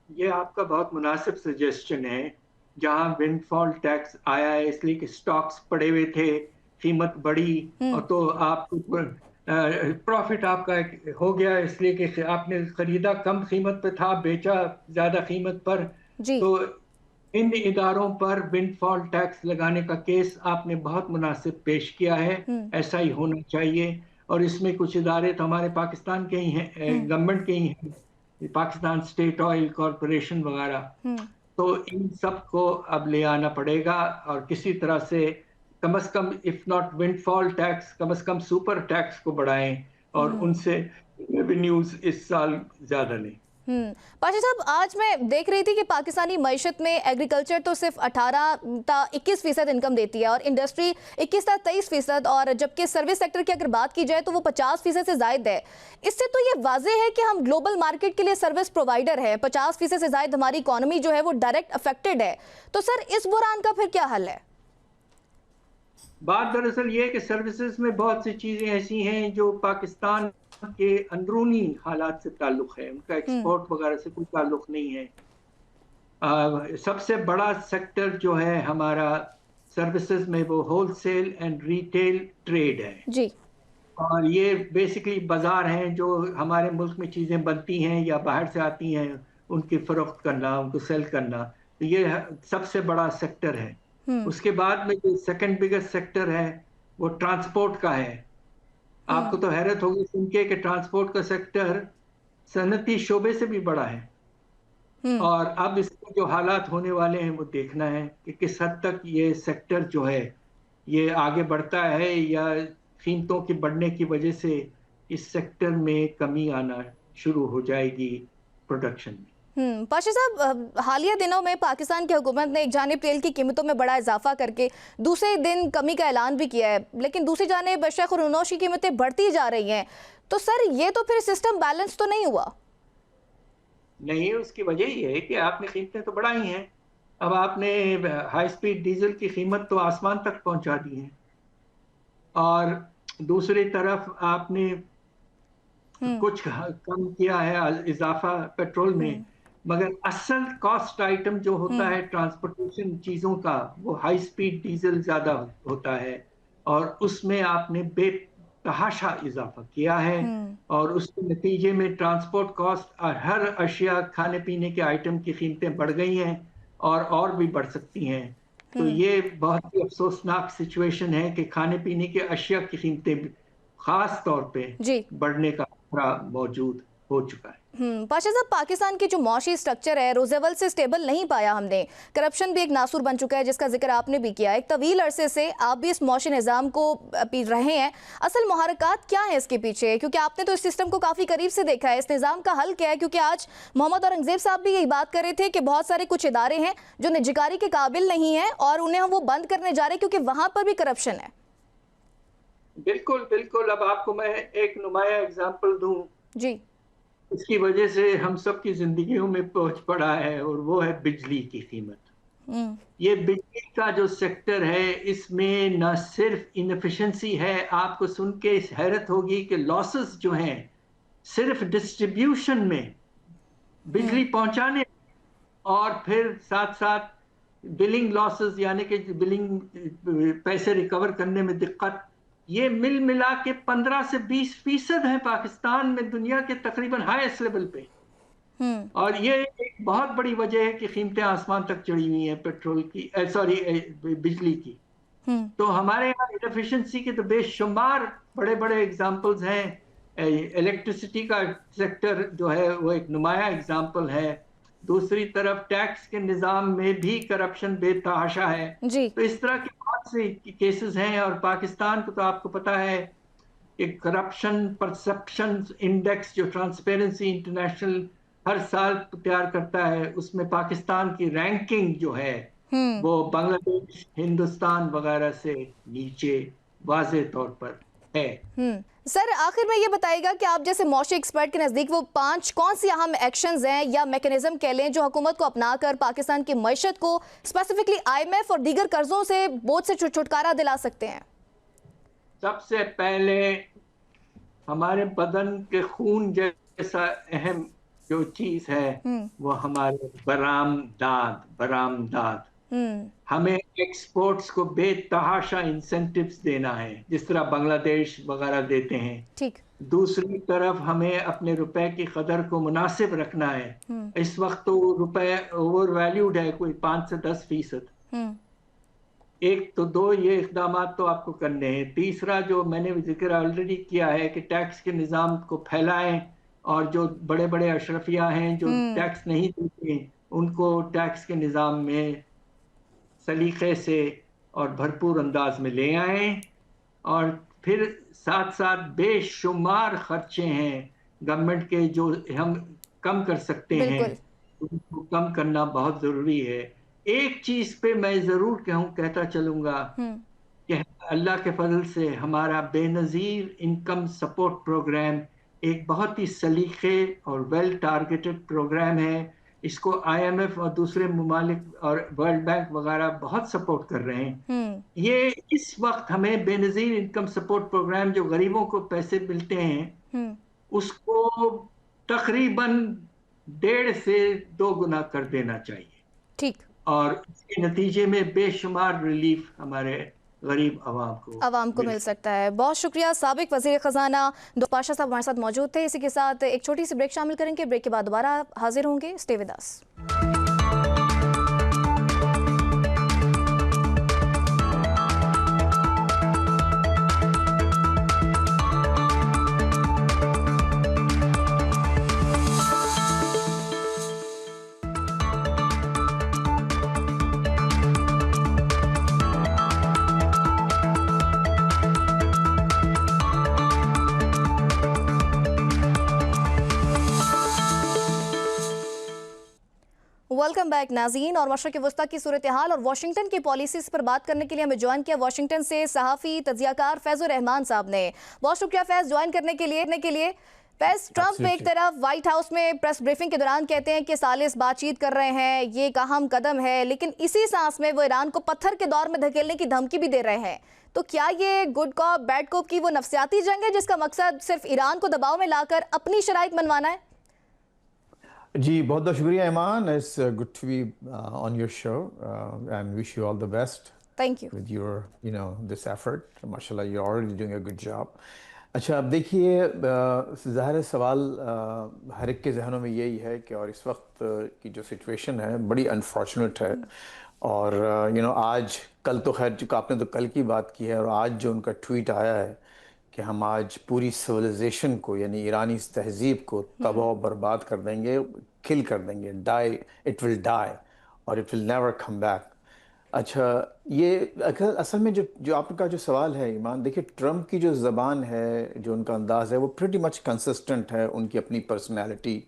ये आपका बहुत मुनासिब सजेशन है। जहां विंडफॉल टैक्स आया है इसलिए कि स्टॉक्स पड़े हुए थे, कीमत बढ़ी और तो आपको प्रॉफिट आपका हो गया, इसलिए कि आपने खरीदा कम कीमत पे था, बेचा ज्यादा कीमत पर। तो इन इदारों पर विंडफॉल टैक्स लगाने का केस आपने बहुत मुनासिब पेश किया है। ऐसा ही होना चाहिए। और इसमें कुछ इदारे तो हमारे पाकिस्तान के ही हैं, गवर्नमेंट के ही हैं, पाकिस्तान स्टेट ऑयल कॉरपोरेशन वगैरह। तो इन सब को अब ले आना पड़ेगा और किसी तरह से कम इफ नॉट विंडफॉल टैक्स, कम से कम सुपर टैक्स को बढ़ाएं और उनसे रेवेन्यूज इस साल ज्यादा नहीं। पाशा साहब, आज मैं देख रही थी कि पाकिस्तानी मईशत में एग्रीकल्चर तो सिर्फ 18-21% इनकम देती है और इंडस्ट्री 21-23%, और जबकि सर्विस सेक्टर की अगर बात की जाए तो वो 50% से ज्यादा है। इससे तो ये वाज़ेह है कि हम ग्लोबल मार्केट के लिए सर्विस प्रोवाइडर है। 50% से ज्यादा हमारी इकोनॉमी जो है वो डायरेक्ट अफेक्टेड है। तो सर, इस बुरान का फिर क्या हल है? बात दरअसल ये है कि सर्विसेज में बहुत सी चीजें ऐसी हैं जो पाकिस्तान के अंदरूनी हालात से ताल्लुक है, उनका एक्सपोर्ट वगैरह से कोई ताल्लुक नहीं है। सबसे बड़ा सेक्टर जो है हमारा सर्विसेज में वो होलसेल एंड रिटेल ट्रेड है जी। और ये बेसिकली बाजार हैं जो हमारे मुल्क में चीज़ें बनती हैं या बाहर से आती हैं, उनकी फरोख्त करना, उनको सेल करना, तो ये सबसे बड़ा सेक्टर है। उसके बाद में जो सेकंड बिगेस्ट सेक्टर है वो ट्रांसपोर्ट का है। आपको तो हैरत होगी सुन के कि ट्रांसपोर्ट का सेक्टर सनती शोबे से भी बड़ा है। और अब इसके जो हालात होने वाले हैं वो देखना है कि किस हद तक ये सेक्टर जो है ये आगे बढ़ता है या कीमतों के बढ़ने की वजह से इस सेक्टर में कमी आना शुरू हो जाएगी प्रोडक्शन में। पाशा साहब, हालिया दिनों में पाकिस्तान की हुकूमत ने एक जानिब तेल की कीमतों में बड़ा इजाफा करके दूसरे दिन कमी का ऐलान भी किया है, लेकिन दूसरी जानिब शक्कर और नौश की कीमतें बढ़ती जा रही हैं। तो सर, ये तो फिर सिस्टम बैलेंस तो नहीं हुआ? नहीं, उसकी वजह ये है कि आपने कीमतें तो बढ़ाई हैं। अब आपने हाई स्पीड डीजल की कीमत तो आसमान तक पहुंचा दी है, और दूसरी तरफ आपने कुछ कम किया है इजाफा पेट्रोल में, मगर असल कॉस्ट आइटम जो होता है ट्रांसपोर्टेशन चीज़ों का वो हाई स्पीड डीजल ज़्यादा होता है, और उसमें आपने बेतहाशा इजाफा किया है, और उसके नतीजे में ट्रांसपोर्ट कॉस्ट और हर अशिया खाने पीने के आइटम की कीमतें बढ़ गई हैं और भी बढ़ सकती हैं। तो ये बहुत ही अफसोसनाक सिचुएशन है कि खाने पीने के अशिया की कीमतें खास तौर पे बढ़ने का खतरा मौजूद हो चुका है। पाशा साहब, पाकिस्तान की जो मौशी स्ट्रक्चर है रोज अव्वल से स्टेबल नहीं पाया हमने। करप्शन भी एक नासूर बन चुका है जिसका जिक्र आपने भी किया। एक तवील अरसे से आप भी इस मौशी निज़ाम को पी रहे हैं। असल मुहरकात क्या है इसके पीछे, क्योंकि आपने तो इस सिस्टम को काफ़ी करीब से देखा है। इस निज़ाम का हल क्या है? क्योंकि आज मोहम्मद औरंगजेब साहब भी यही बात कर रहे थे कि बहुत सारे कुछ इदारे हैं जो निजकारी के काबिल नहीं है और उन्हें हम वो बंद करने जा रहे हैं क्योंकि वहाँ पर भी करप्शन है। बिल्कुल बिल्कुल। अब आपको मैं एक नुमाया एग्जाम्पल दूं जी, इसकी वजह से हम सब की जिंदगियों में पहुंच पड़ा है, और वो है बिजली की कीमत। ये बिजली का जो सेक्टर है इसमें न सिर्फ इनएफिशिएंसी है, आपको सुन के हैरत होगी कि लॉसेस जो हैं सिर्फ डिस्ट्रीब्यूशन में, बिजली पहुंचाने और फिर साथ साथ बिलिंग लॉसेस यानी कि बिलिंग पैसे रिकवर करने में दिक्कत, ये मिल मिला के 15 से 20% है पाकिस्तान में दुनिया के तकरीबन हाईएस्ट लेवल पे। और ये एक बहुत बड़ी वजह है कि कीमतें आसमान तक चढ़ी हुई हैं पेट्रोल की, बिजली की। तो हमारे यहाँ इनएफिशिएंसी के तो बेशुमार बड़े बड़े एग्जांपल्स हैं। इलेक्ट्रिसिटी का सेक्टर जो है वो एक नुमाया एग्जांपल है। दूसरी तरफ टैक्स के निज़ाम में भी करप्शन बेतहाशा है। तो इस तरह के बहुत से केसेस हैं, और पाकिस्तान को तो आपको पता है कि करप्शन परसेप्शन इंडेक्स जो ट्रांसपेरेंसी इंटरनेशनल हर साल तैयार करता है, उसमें पाकिस्तान की रैंकिंग जो है वो बांग्लादेश, हिंदुस्तान वगैरह से नीचे वाज़े तौर पर है। सर, आखिर में ये बताइएगा कि आप जैसे मौशी एक्सपर्ट के नज़दीक वो 5 कौन सी अहम एक्शंस हैं या मैकेनिज्म कह लें जो हुकूमत को अपनाकर पाकिस्तान की मईशत को स्पेसिफिकली IMF और दीगर कर्जों से बोझ से छुटकारा दिला सकते हैं? सबसे पहले हमारे बदन के खून जैसा अहम जो चीज है वो हमारे बरामदात। हमें एक्सपोर्ट्स को बेतहाशा इंसेंटिव्स देना है जिस तरह बांग्लादेश वगैरह देते हैं। ठीक। दूसरी तरफ हमें अपने रुपए की कदर को मुनासिब रखना है। इस वक्त तो रुपए ओवर वैल्यूड है, कोई 5 से 10%। एक तो दो ये इकदाम तो आपको करने हैं। तीसरा जो मैंने जिक्र ऑलरेडी किया है कि टैक्स के निज़ाम को फैलाएं, और जो बड़े बड़े अशरफिया हैं जो टैक्स नहीं देते उनको टैक्स के निज़ाम में सलीके से और भरपूर अंदाज में ले आए। और फिर साथ साथ बेशुमार खर्चे हैं गवर्नमेंट के जो हम कम कर सकते हैं, उनको कम करना बहुत ज़रूरी है। एक चीज़ पे मैं ज़रूर कहता चलूँगा कि अल्लाह के फजल से हमारा बेनज़ीर इनकम सपोर्ट प्रोग्राम एक बहुत ही सलीके और वेल टारगेटेड प्रोग्राम है। इसको IMF और दूसरे ममालिक और वर्ल्ड बैंक वगैरह बहुत सपोर्ट कर रहे हैं। ये इस वक्त हमें बेनज़ीर इनकम सपोर्ट प्रोग्राम जो गरीबों को पैसे मिलते हैं उसको तकरीबन 1.5 से 2 गुना कर देना चाहिए। ठीक। और इसके नतीजे में बेशुमार रिलीफ हमारे गरीब आवाम को मिल सकता है। बहुत शुक्रिया। साबिक वज़ीर ख़जाना पाशा साहब हमारे साथ मौजूद थे। इसी के साथ एक छोटी सी ब्रेक शामिल करेंगे। ब्रेक के बाद दोबारा हाजिर होंगे। Stay with us. Welcome back नाज़रीन। और मशरक़ वस्ता की सूरत हाल और वाशिंगटन की पॉलिसीज़ पर बात करने के लिए हमें ज्वाइन किया वाशिंगटन से सहाफ़ी तज्ज़ियाकार फैज़ुर रहमान साहब ने। बहुत शुक्रिया फैज़ ज्वाइन करने के लिए। फैज़, ट्रंप एक तरफ व्हाइट हाउस में प्रेस ब्रीफिंग के दौरान कहते हैं कि सालिस बातचीत कर रहे हैं, ये एक अहम कदम है, लेकिन इसी सांस में वो ईरान को पत्थर के दौर में धकेलने की धमकी भी दे रहे हैं। तो क्या ये गुड कॉप बैड कॉप की वो नफ्सियाती जंग है जिसका मकसद सिर्फ ईरान को दबाव में लाकर अपनी शराइत मनवाना है? जी बहुत बहुत शुक्रिया Imaan. It's good to be on your show and wish you all the best thank you with your this effort. माशाल्लाह you are already doing a good job. अच्छा, अब देखिए, ज़ाहिर सवाल हर एक के जहनों में यही है कि और इस वक्त की जो सिचुएशन है बड़ी अनफॉर्चुनेट है। और आज कल तो खैर चूँकि आपने तो कल की बात की है, और आज जो उनका ट्वीट आया है कि हम आज पूरी सिविलाइजेशन को यानी ईरानी तहजीब को तबाह बर्बाद कर देंगे, किल कर देंगे, डाई इट विल डाई और it will never come back. अच्छा, ये असल में जो आपका जो सवाल है ईमान, देखिए ट्रंप की जो ज़बान है, जो उनका अंदाज़ है, वो प्रिटी मच कंसिस्टेंट है, उनकी अपनी पर्सनैलिटी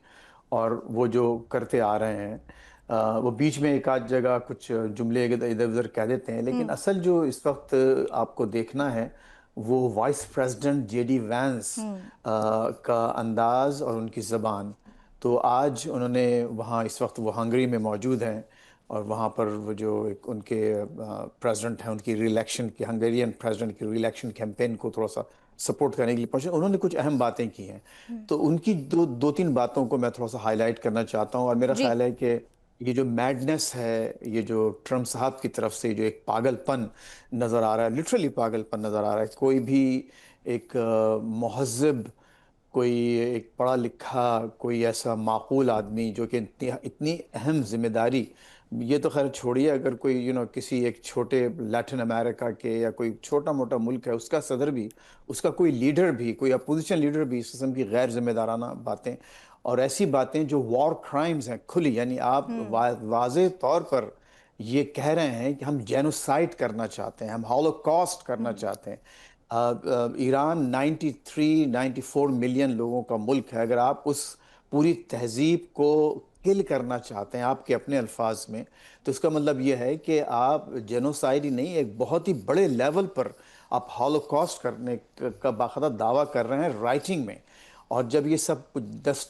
और वो जो करते आ रहे हैं। वो बीच में एक आध जगह कुछ जुमले इधर उधर कह देते हैं, लेकिन असल जो इस वक्त आपको देखना है वो वाइस प्रेसिडेंट जेडी वैंस का अंदाज़ और उनकी ज़बान। तो आज उन्होंने वहाँ, इस वक्त वो हंगरी में मौजूद हैं और वहाँ पर वो जो एक उनके प्रेसिडेंट हैं, उनकी रीइलेक्शन की, हंगेरियन प्रेसिडेंट की रीइलेक्शन कैंपेन को थोड़ा सा सपोर्ट करने के लिए पहुँचे। उन्होंने कुछ अहम बातें की हैं, तो उनकी दो तीन बातों को मैं थोड़ा सा हाईलाइट करना चाहता हूँ। और मेरा ख्याल है कि ये जो मैडनेस है, ये जो ट्रंप साहब की तरफ से जो एक पागलपन नज़र आ रहा है, लिटरली पागलपन नज़र आ रहा है। कोई भी एक महज़ब, कोई एक पढ़ा लिखा, कोई ऐसा माकूल आदमी जो कि इतनी अहम जिम्मेदारी, ये तो खैर छोड़िए, अगर कोई किसी एक छोटे लैटिन अमेरिका के या कोई छोटा मोटा मुल्क है, उसका सदर भी, उसका कोई लीडर भी, कोई अपोजिशन लीडर भी इस किस्म की गैर जिम्मेदाराना बातें और ऐसी बातें जो वॉर क्राइम्स हैं खुली, यानी आप वाज़े तौर पर ये कह रहे हैं कि हम जेनोसाइड करना चाहते हैं, हम हॉलोकॉस्ट करना चाहते हैं। ईरान 93-94 मिलियन लोगों का मुल्क है। अगर आप उस पूरी तहजीब को किल करना चाहते हैं आपके अपने अल्फाज में, तो इसका मतलब ये है कि आप जेनोसाइड ही नहीं, एक बहुत ही बड़े लेवल पर आप हॉलोकॉस्ट करने का बाकायदा दावा कर रहे हैं राइटिंग में। और जब ये सब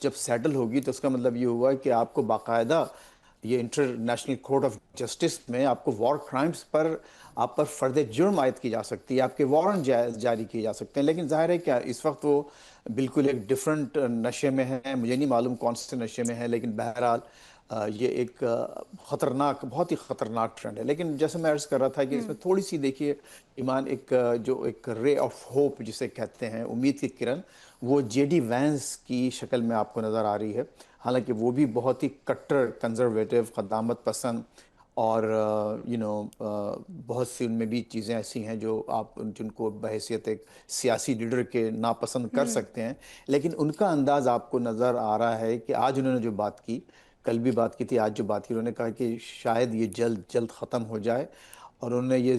जब सेटल होगी तो उसका मतलब ये हुआ कि आपको बाकायदा ये इंटरनेशनल कोर्ट ऑफ जस्टिस में आपको वॉर क्राइम्स पर आप पर फर्द जुर्म आयद की जा सकती है, आपके वारंट जारी किए जा सकते हैं। लेकिन जाहिर है क्या इस वक्त वो बिल्कुल एक डिफरेंट नशे में है, मुझे नहीं मालूम कौन से नशे में है, लेकिन बहरहाल ये एक ख़तरनाक, बहुत ही ख़तरनाक ट्रेंड है। लेकिन जैसे मैं अर्ज़ कर रहा था कि इसमें थोड़ी सी देखिए ईमान, एक जो एक रे ऑफ होप जिसे कहते हैं, उम्मीद की किरण, वो जेडी वैंस की शक्ल में आपको नज़र आ रही है। हालांकि वो भी बहुत ही कट्टर कंजर्वेटिव, ख़दामत पसंद और बहुत सी उनमें भी चीज़ें ऐसी हैं जो आप जिनको बहैसियत एक सियासी लीडर के नापसंद कर सकते हैं। लेकिन उनका अंदाज़ आपको नज़र आ रहा है कि आज उन्होंने जो बात की, कल भी बात की थी, आज जो बात की, उन्होंने कहा कि शायद ये जल्द जल्द ख़त्म हो जाए। और उन्होंने ये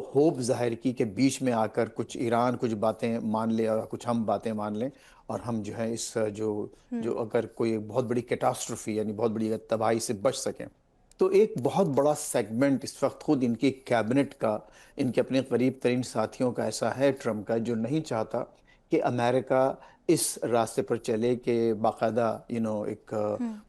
होप जाहिर की कि बीच में आकर कुछ ईरान कुछ बातें मान ले और कुछ हम बातें मान लें, और हम जो है इस जो अगर कोई बहुत बड़ी कैटास्ट्रोफी यानी बहुत बड़ी तबाही से बच सकें। तो एक बहुत बड़ा सेगमेंट इस वक्त खुद इनकी कैबिनेट का, इनके अपने करीब तरीन साथियों का ऐसा है ट्रंप का, जो नहीं चाहता कि अमेरिका इस रास्ते पर चले कि बाकायदा एक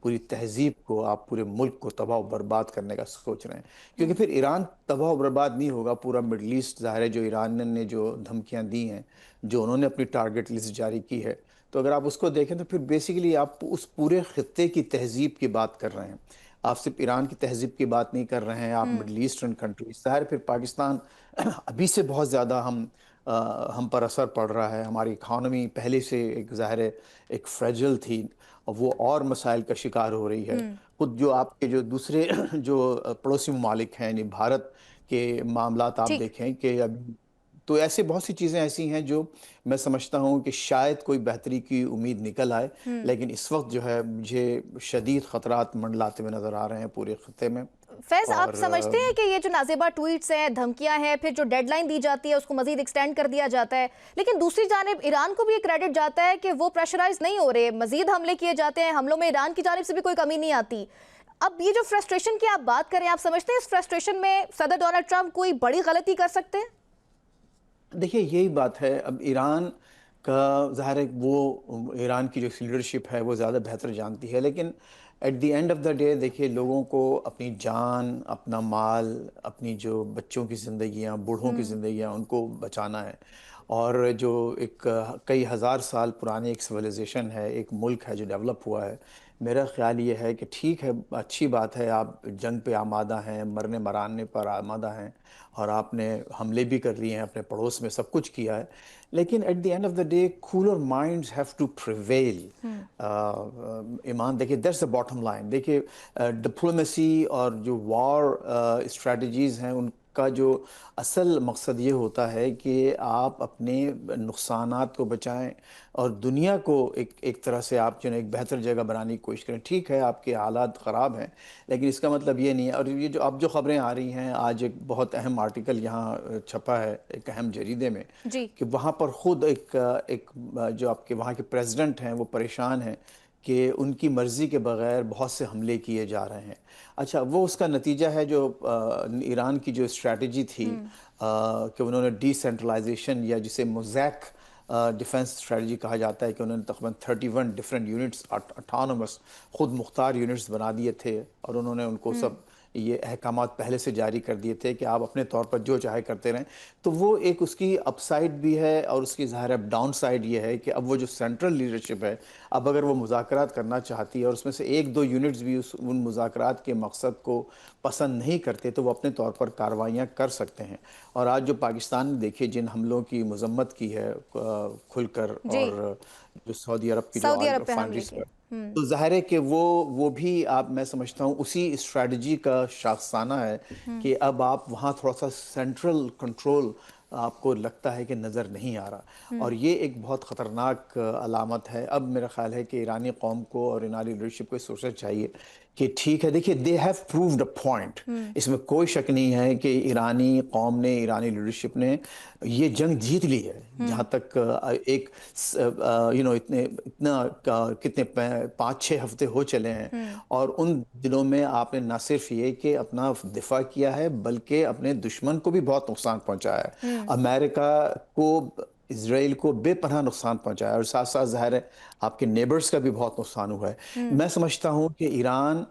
पूरी तहजीब को, आप पूरे मुल्क को तबाह बर्बाद करने का सोच रहे हैं। क्योंकि फिर ईरान तबाह बर्बाद नहीं होगा, पूरा मिडल ईस्ट, ज़ाहिर है जो ईरान ने जो धमकियां दी हैं, जो उन्होंने अपनी टारगेट लिस्ट जारी की है, तो अगर आप उसको देखें तो फिर बेसिकली आप उस पूरे खित्ते की तहजीब की बात कर रहे हैं। आप सिर्फ ईरान की तहजीब की बात नहीं कर रहे हैं, आप मिडल ईस्टर्न कंट्रीज, ज़ाहिर फिर पाकिस्तान अभी से बहुत ज़्यादा हम पर असर पड़ रहा है। हमारी इकानमी पहले से एक ज़ाहिर है एक फ्रेजल थी, और वो और मसाइल का शिकार हो रही है। खुद जो आपके जो दूसरे जो पड़ोसी ममालिक हैं, यानी भारत के मामलात आप ठीक। देखें कि अब तो ऐसे बहुत सी चीज़ें ऐसी हैं जो मैं समझता हूँ कि शायद कोई बेहतरी की उम्मीद निकल आए, लेकिन इस वक्त जो है मुझे शदीद ख़तरात मंडलाते हुए नज़र आ रहे हैं पूरे खत्ते में। फैज, आप और समझते हैं कि ये जो नाज़ेबा ट्वीट्स हैं, धमकियां हैं, फिर जो डेडलाइन दी जाती है उसको मजीद एक्सटेंड कर दिया जाता है, लेकिन दूसरी जानिब ईरान को भी ये क्रेडिट जाता है कि वो प्रेशराइज नहीं हो रहे, मजीद हमले किए जाते हैं, हमलों में ईरान की जानिब से भी कोई कमी नहीं आती। अब ये जो फ्रस्ट्रेशन की आप बात करें, आप समझते हैं इस फ्रस्ट्रेशन में सदर डोनाल्ड ट्रंप कोई बड़ी गलती कर सकते हैं? देखिए यही बात है, अब ईरान का ज़ाहिर है वो ईरान की जो लीडरशिप है वो ज़्यादा बेहतर जानती है, लेकिन at the end of the day देखिए लोगों को अपनी जान, अपना माल, अपनी जो बच्चों की ज़िंदगियां, बूढ़ों की ज़िंदगियां, उनको बचाना है। और जो एक कई हज़ार साल पुरानी एक सिविलाइजेशन है, एक मुल्क है जो डेवलप हुआ है, मेरा ख़्याल ये है कि ठीक है, अच्छी बात है, आप जंग पे आमादा हैं, मरने मराने पर आमादा हैं, और आपने हमले भी कर लिए हैं अपने पड़ोस में, सब कुछ किया है, लेकिन at the end of the day cooler minds have to prevail. Imaan देखिए, दैट्स द बॉटम लाइन। देखिए डिप्लोमेसी और जो वॉर स्ट्रेटजीज़ हैं उनका जो असल मकसद ये होता है कि आप अपने नुकसानात को बचाएं और दुनिया को एक तरह से आप जो है एक बेहतर जगह बनाने की कोशिश करें। ठीक है, आपके हालात ख़राब हैं, लेकिन इसका मतलब ये नहीं है। और ये जो अब जो ख़बरें आ रही हैं, आज एक बहुत अहम आर्टिकल यहाँ छपा है एक अहम जरीदे में जी। कि वहाँ पर ख़ुद एक जो आपके वहाँ के प्रेसिडेंट हैं वो परेशान हैं कि उनकी मर्ज़ी के बग़ैर बहुत से हमले किए जा रहे हैं। अच्छा, वो उसका नतीजा है जो ईरान की जो स्ट्रैटेजी थी कि उन्होंने डिसेंट्रलाइजेशन या जिसे मोज़ैक डिफेंस स्ट्रेटजी कहा जाता है कि उन्होंने तकरीबन 31 डिफरेंट यूनिट्स, ऑटोनोमस खुद मुख्तार यूनिट्स बना दिए थे, और उन्होंने उनको सब ये अहकामात पहले से जारी कर दिए थे कि आप अपने तौर पर जो चाहे करते रहें। तो वो एक उसकी अपसाइड भी है, और उसकी ज़ाहिर है डाउन साइड ये है कि अब वो जो सेंट्रल लीडरशिप है, अब अगर वो मुज़ाकरात करना चाहती है और उसमें से एक दो यूनिट्स भी उन मुज़ाकरात के मकसद को पसंद नहीं करते, तो वो अपने तौर पर कार्रवाइयाँ कर सकते हैं। और आज जो पाकिस्तान ने देखिए जिन हमलों की मजम्मत की है खुलकर, जी। और जो सऊदी अरब की जो सऊदी अरब पे हमले रिफाइनरीज किए। पर, तो जाहिर है कि वो भी आप मैं समझता हूँ उसी स्ट्रेटजी का शाखसाना है कि अब आप वहाँ थोड़ा सा सेंट्रल कंट्रोल आपको लगता है कि नज़र नहीं आ रहा, और ये एक बहुत ख़तरनाक अलामत है। अब मेरा ख्याल है कि ईरानी कौम को और ईरानी लीडरशिप को सोचना चाहिए कि ठीक है, देखिए दे हैव प्रूव्ड अ पॉइंट, इसमें कोई शक नहीं है कि ईरानी कौम ने, ईरानी लीडरशिप ने ये जंग जीत ली है। जहाँ तक एक कितने 5-6 हफ्ते हो चले हैं, और उन दिनों में आपने न सिर्फ ये कि अपना दिफा किया है, बल्कि अपने दुश्मन को भी बहुत नुकसान पहुंचाया है। अमेरिका को, इसराइल को बेपनाह नुकसान पहुंचाया, और साथ साथ ज़ाहिर है आपके नेबर्स का भी बहुत नुकसान हुआ है। मैं समझता हूं कि Iran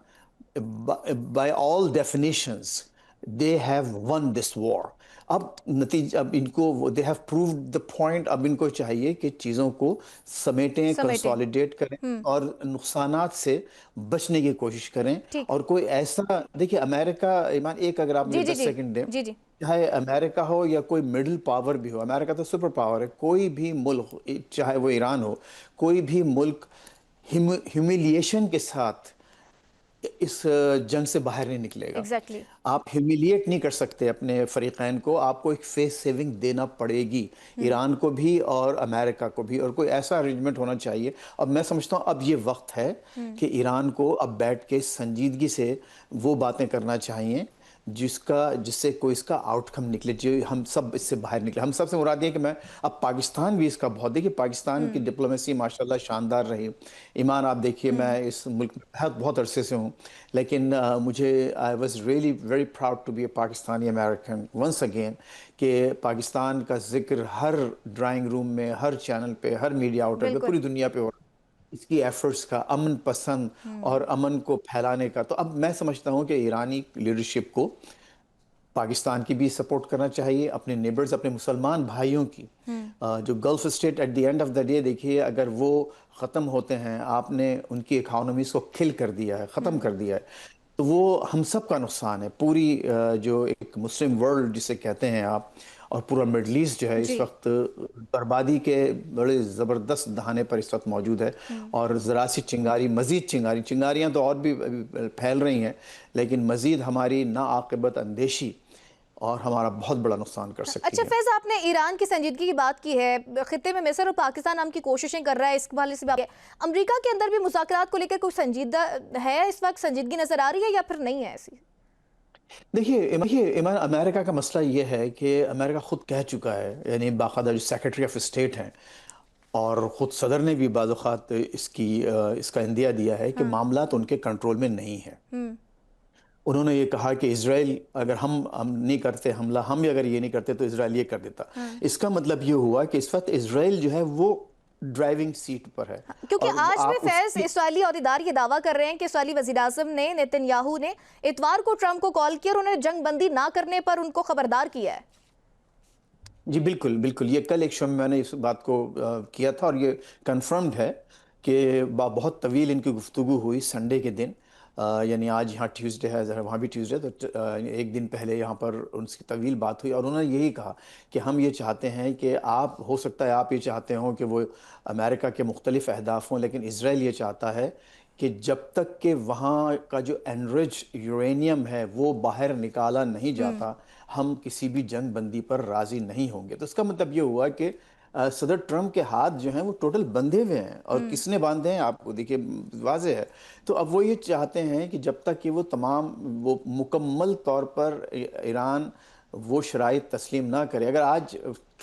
by all definitions they have won this war. अब नतीजा, अब इनको they have proved the point, अब इनको चाहिए कि चीज़ों को समेटें, कंसोलिडेट करें और नुकसानात से बचने की कोशिश करें। ठीक। और कोई ऐसा, देखिए अमेरिका, ईमान एक अगर आप जी मुझे जी 10 जी सेकंड दें, जी जी। चाहे अमेरिका हो या कोई मिडिल पावर भी हो, अमेरिका तो सुपर पावर है, कोई भी मुल्क, चाहे वो ईरान हो, कोई भी मुल्क ह्यूमिलिएशन के साथ इस जंग से बाहर नहीं निकलेगा। एग्जैक्टली। आप ह्यूमिलिएट नहीं कर सकते अपने फरीकैन को, आपको एक फेस सेविंग देना पड़ेगी, ईरान को भी और अमेरिका को भी, और कोई ऐसा अरेंजमेंट होना चाहिए। अब मैं समझता हूँ अब ये वक्त है कि ईरान को अब बैठ के संजीदगी से वो बातें करना चाहिए जिससे कोई इसका आउटकम निकले, जो हम सब इससे बाहर निकले। हम सबसे मुराद ये कि मैं अब पाकिस्तान भी इसका बहुत, देखिए पाकिस्तान की डिप्लोमेसी माशाल्लाह शानदार रही। ईमान आप देखिए, मैं इस मुल्क में बहुत अरसे से हूँ, लेकिन मुझे I was really very proud to be a Pakistani American once again, कि पाकिस्तान का जिक्र हर ड्राइंग रूम में, हर चैनल पे, हर मीडिया आउटलेट पे, पूरी दुनिया पे हो रहा है, इसकी एफर्ट्स का, अमन पसंद और अमन को फैलाने का। तो अब मैं समझता हूँ कि ईरानी लीडरशिप को पाकिस्तान की भी सपोर्ट करना चाहिए, अपने नेबर्स, अपने मुसलमान भाइयों की, जो gulf state eight the end of the day देखिए अगर वो ख़त्म होते हैं, आपने उनकी इकानमीज को किल कर दिया है, ख़त्म कर दिया है, तो वो हम सब का नुकसान है, पूरी जो एक मुस्लिम वर्ल्ड जिसे कहते हैं आप, और पूरा मिडल ईस्ट जो है इस जी। वक्त बर्बादी के बड़े ज़बरदस्त दहाने पर इस वक्त मौजूद है। और ज़रा सी चिंगारी, मज़ीद चिंगारियाँ तो और भी अभी फैल रही हैं, लेकिन मज़ीद हमारी नाआक़िबत अंदेशी और हमारा बहुत बड़ा नुकसान कर सकती अच्छा है। फैज़, आपने ईरान की संजीदगी की बात की है। खित्ते में मिस्र और पाकिस्तान नाम की कोशिशें कर रहा है, इस वाले से बात है। अमेरिका के अंदर भी मुज़ाकरात को लेकर कुछ संजीदा है, इस वक्त संजीदगी नजर आ रही है या फिर नहीं है ऐसी? देखिए इमरान, अमेरिका का मसला ये है कि अमेरिका खुद कह चुका है, यानी बाकायदा जो सेक्रेटरी ऑफ स्टेट हैं और ख़ुद सदर ने भी बाज़ औक़ात इसका इंदिया दिया है कि हाँ। मामलात उनके कंट्रोल में नहीं है। हम्म। उन्होंने ये कहा कि इज़राइल अगर हम नहीं करते हमला, हम अगर ये नहीं करते तो इज़राइल ये कर देता। हाँ। इसका मतलब ये हुआ कि इस वक्त इज़राइल जो है वो ड्राइविंग सीट पर है। क्योंकि और आज भी आप फैज उसकी इस्राएली अहदेदार ये दावा कर रहे हैं कि इस्राएली वज़ीर-ए-आज़म ने, नेतन्याहू ने इतवार को ट्रंप को कॉल किया और उन्हें जंग बंदी ना करने पर उनको खबरदार किया है। जी बिल्कुल, बिल्कुल। ये कल एक शो में मैंने इस बात को किया था और ये कन्फर्म्ड है कि बहुत तवील इनकी गुफ्तगू हुई संडे के दिन। यानी आज यहाँ ट्यूसडे है, ज़रा वहाँ भी ट्यूसडे, तो एक दिन पहले यहाँ पर उनकी तवील बात हुई और उन्होंने यही कहा कि हम ये चाहते हैं कि आप, हो सकता है आप ये चाहते हो कि वो अमेरिका के मुख्तलिफ अहदाफ हों, लेकिन इसराइल ये चाहता है कि जब तक कि वहाँ का जो एनरिच यूरेनियम है वो बाहर निकाला नहीं जाता, हम किसी भी जंग बंदी पर राज़ी नहीं होंगे। तो इसका मतलब ये हुआ कि सदर ट्रंप के हाथ जो हैं वो टोटल बंधे हुए हैं। और किसने बांधे हैं आपको देखिए वाज़ेह है। तो अब वो ये चाहते हैं कि जब तक कि वो मुकम्मल तौर पर ईरान वो शराइत तस्लीम ना करे। अगर आज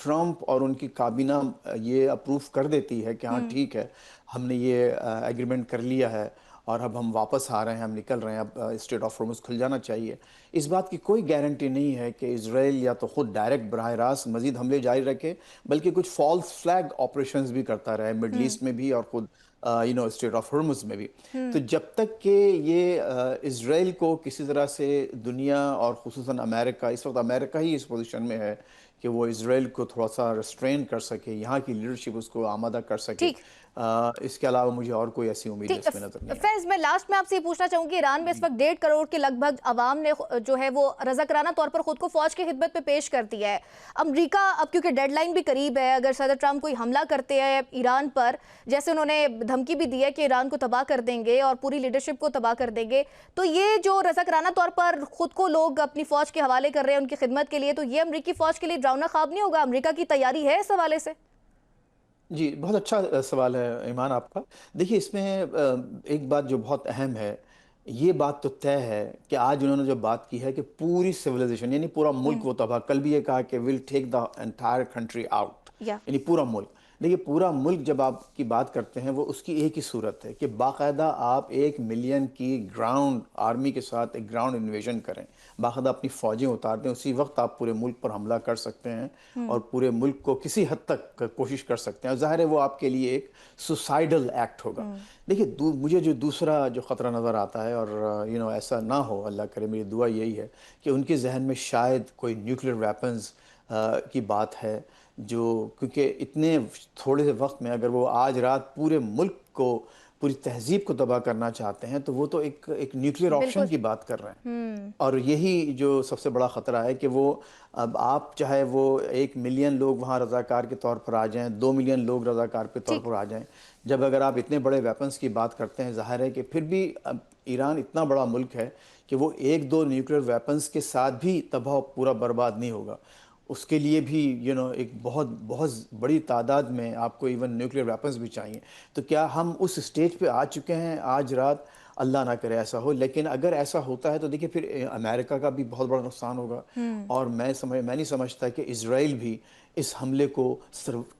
ट्रंप और उनकी काबीना ये अप्रूव कर देती है कि हाँ ठीक है, हमने ये एग्रीमेंट कर लिया है और अब हम वापस आ रहे हैं, हम निकल रहे हैं, अब स्ट्रेट ऑफ हॉर्मुज़ खुल जाना चाहिए, इस बात की कोई गारंटी नहीं है कि इज़राइल या तो खुद डायरेक्ट बराह रास्त मज़ीद हमले जारी रखे, बल्कि कुछ फॉल्स फ्लैग ऑपरेशंस भी करता रहे मिडल ईस्ट में भी और खुद स्ट्रेट ऑफ हॉर्मुज़ में भी। तो जब तक कि ये इज़राइल को किसी तरह से दुनिया और ख़ुसूसन अमेरिका, इस वक्त अमेरिका ही इस पोजीशन में है कि वो इज़राइल को थोड़ा सा रिस्ट्रेन कर सके, यहाँ की लीडरशिप उसको आमादा कर सके। ठीक। इसके अलावा मुझे और कोई ऐसी उम्मीद ठीक। इसमें नजर नहीं फैज, मैं लास्ट में आपसे ये पूछना चाहूंगी, ईरान में इस वक्त 1.5 करोड़ के लगभग अवाम ने जो है वो रज़ाकाराना तौर पर खुद को फौज की खिदमत पे पेश कर दिया है। अमेरिका अब क्योंकि डेडलाइन भी करीब है, अगर सदर ट्रंप कोई हमला करते हैं ईरान पर, जैसे उन्होंने धमकी भी दी है कि ईरान को तबाह कर देंगे और पूरी लीडरशिप को तबाह कर देंगे, तो ये जो रज़ाकाराना तौर पर खुद को लोग अपनी फौज के हवाले कर रहे हैं उनकी खिदमत के लिए, तो ये अमरीकी फौज के लिए डरावना ख्वाब नहीं होगा? अमरीका की तैयारी है इस हवाले से? जी, बहुत अच्छा सवाल है ईमान आपका। देखिए इसमें एक बात जो बहुत अहम है, ये बात तो तय है कि आज उन्होंने जो बात की है कि पूरी सिविलाइजेशन यानी पूरा मुल्क वो तबाह, कल भी ये कहा कि will take the entire country out, या यानी पूरा मुल्क। देखिए पूरा मुल्क जब आप की बात करते हैं वो उसकी एक ही सूरत है कि बाकायदा आप 1 मिलियन की ग्राउंड आर्मी के साथ एक ग्राउंड इन्वेजन करें, बाकायदा अपनी फ़ौजें उतार दें, उसी वक्त आप पूरे मुल्क पर हमला कर सकते हैं और पूरे मुल्क को किसी हद तक कोशिश कर सकते हैं। ज़ाहिर है वो आपके लिए एक सुसाइडल एक्ट होगा। देखिए मुझे जो दूसरा जो ख़तरा नज़र आता है, और ऐसा ना हो, अल्लाह करे, मेरी दुआ यही है कि उनके जहन में शायद कोई न्यूक्लियर वेपन्स की बात है, जो क्योंकि इतने थोड़े से वक्त में अगर वो आज रात पूरे मुल्क को, पूरी तहजीब को तबाह करना चाहते हैं, तो वो तो एक न्यूक्लियर ऑप्शन बिल्कुल। की बात कर रहे हैं। और यही जो सबसे बड़ा ख़तरा है कि वो अब आप चाहे वो 1 मिलियन लोग वहाँ रज़ाकार के तौर पर आ जाएं, 2 मिलियन लोग रज़ाकार के तौर ठीक। पर आ जाएं, जब अगर आप इतने बड़े वेपन्स की बात करते हैं, ज़ाहिर है कि फिर भी अब ईरान इतना बड़ा मुल्क है कि वो 1-2 न्यूक्लियर वेपन्स के साथ भी तबाह पूरा बर्बाद नहीं होगा। उसके लिए भी एक बहुत बहुत बड़ी तादाद में आपको इवन न्यूक्लियर वेपन्स भी चाहिए। तो क्या हम उस स्टेज पे आ चुके हैं आज रात? अल्लाह ना करे ऐसा हो, लेकिन अगर ऐसा होता है तो देखिए फिर अमेरिका का भी बहुत बड़ा नुकसान होगा। और मैं नहीं समझता कि इज़राइल भी इस हमले को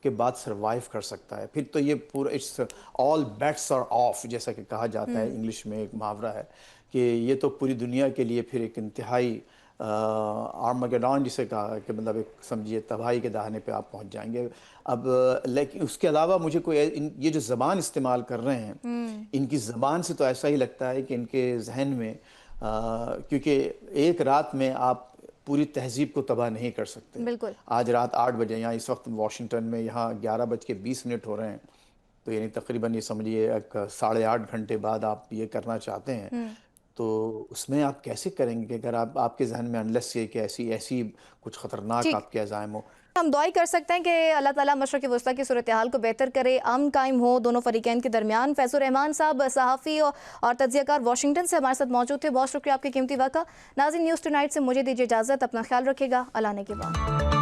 के बाद सरवाइव कर सकता है। फिर तो ये पूरा it's all bets are off, जैसा कि कहा जाता है, इंग्लिश में एक मुहावरा है कि ये तो पूरी दुनिया के लिए फिर एक इंतहाई आर्मगेडॉन जिसे कहा कि मतलब एक समझिए तबाही के दाहने पे आप पहुंच जाएंगे। अब लेकिन उसके अलावा मुझे कोई ये जो ज़बान इस्तेमाल कर रहे हैं, इनकी ज़बान से तो ऐसा ही लगता है कि इनके जहन में क्योंकि एक रात में आप पूरी तहजीब को तबाह नहीं कर सकते। बिल्कुल। आज रात 8 बजे, यहाँ इस वक्त वाशिंगटन में यहाँ 11:20 हो रहे हैं, तो यानी तकरीबन ये समझिए 8.5 घंटे बाद आप ये करना चाहते हैं, तो उसमें आप कैसे करेंगे अगर आप आपके जहन में अनलेस ये कि ऐसी ऐसी कुछ खतरनाक ठीक, आपके अज़ाइम हो? हम दुआ ही कर सकते हैं कि अल्लाह ताला मशरक़ वस्ता की सूरत हाल को बेहतर करे, अमन कायम हो दोनों फ़रीक़ैन के दरमियान। फैज़ुर रहमान साहब सहाफ़ी और तज्ज़ियाकार वाशिंगटन से हमारे साथ मौजूद थे, बहुत शुक्रिया आपके कीमती वक़्त का। नाज़रीन, न्यूज़ टुनाइट से मुझे दीजिए इजाज़त, अपना ख्याल रखिएगा, अल्लाह ने के बाद।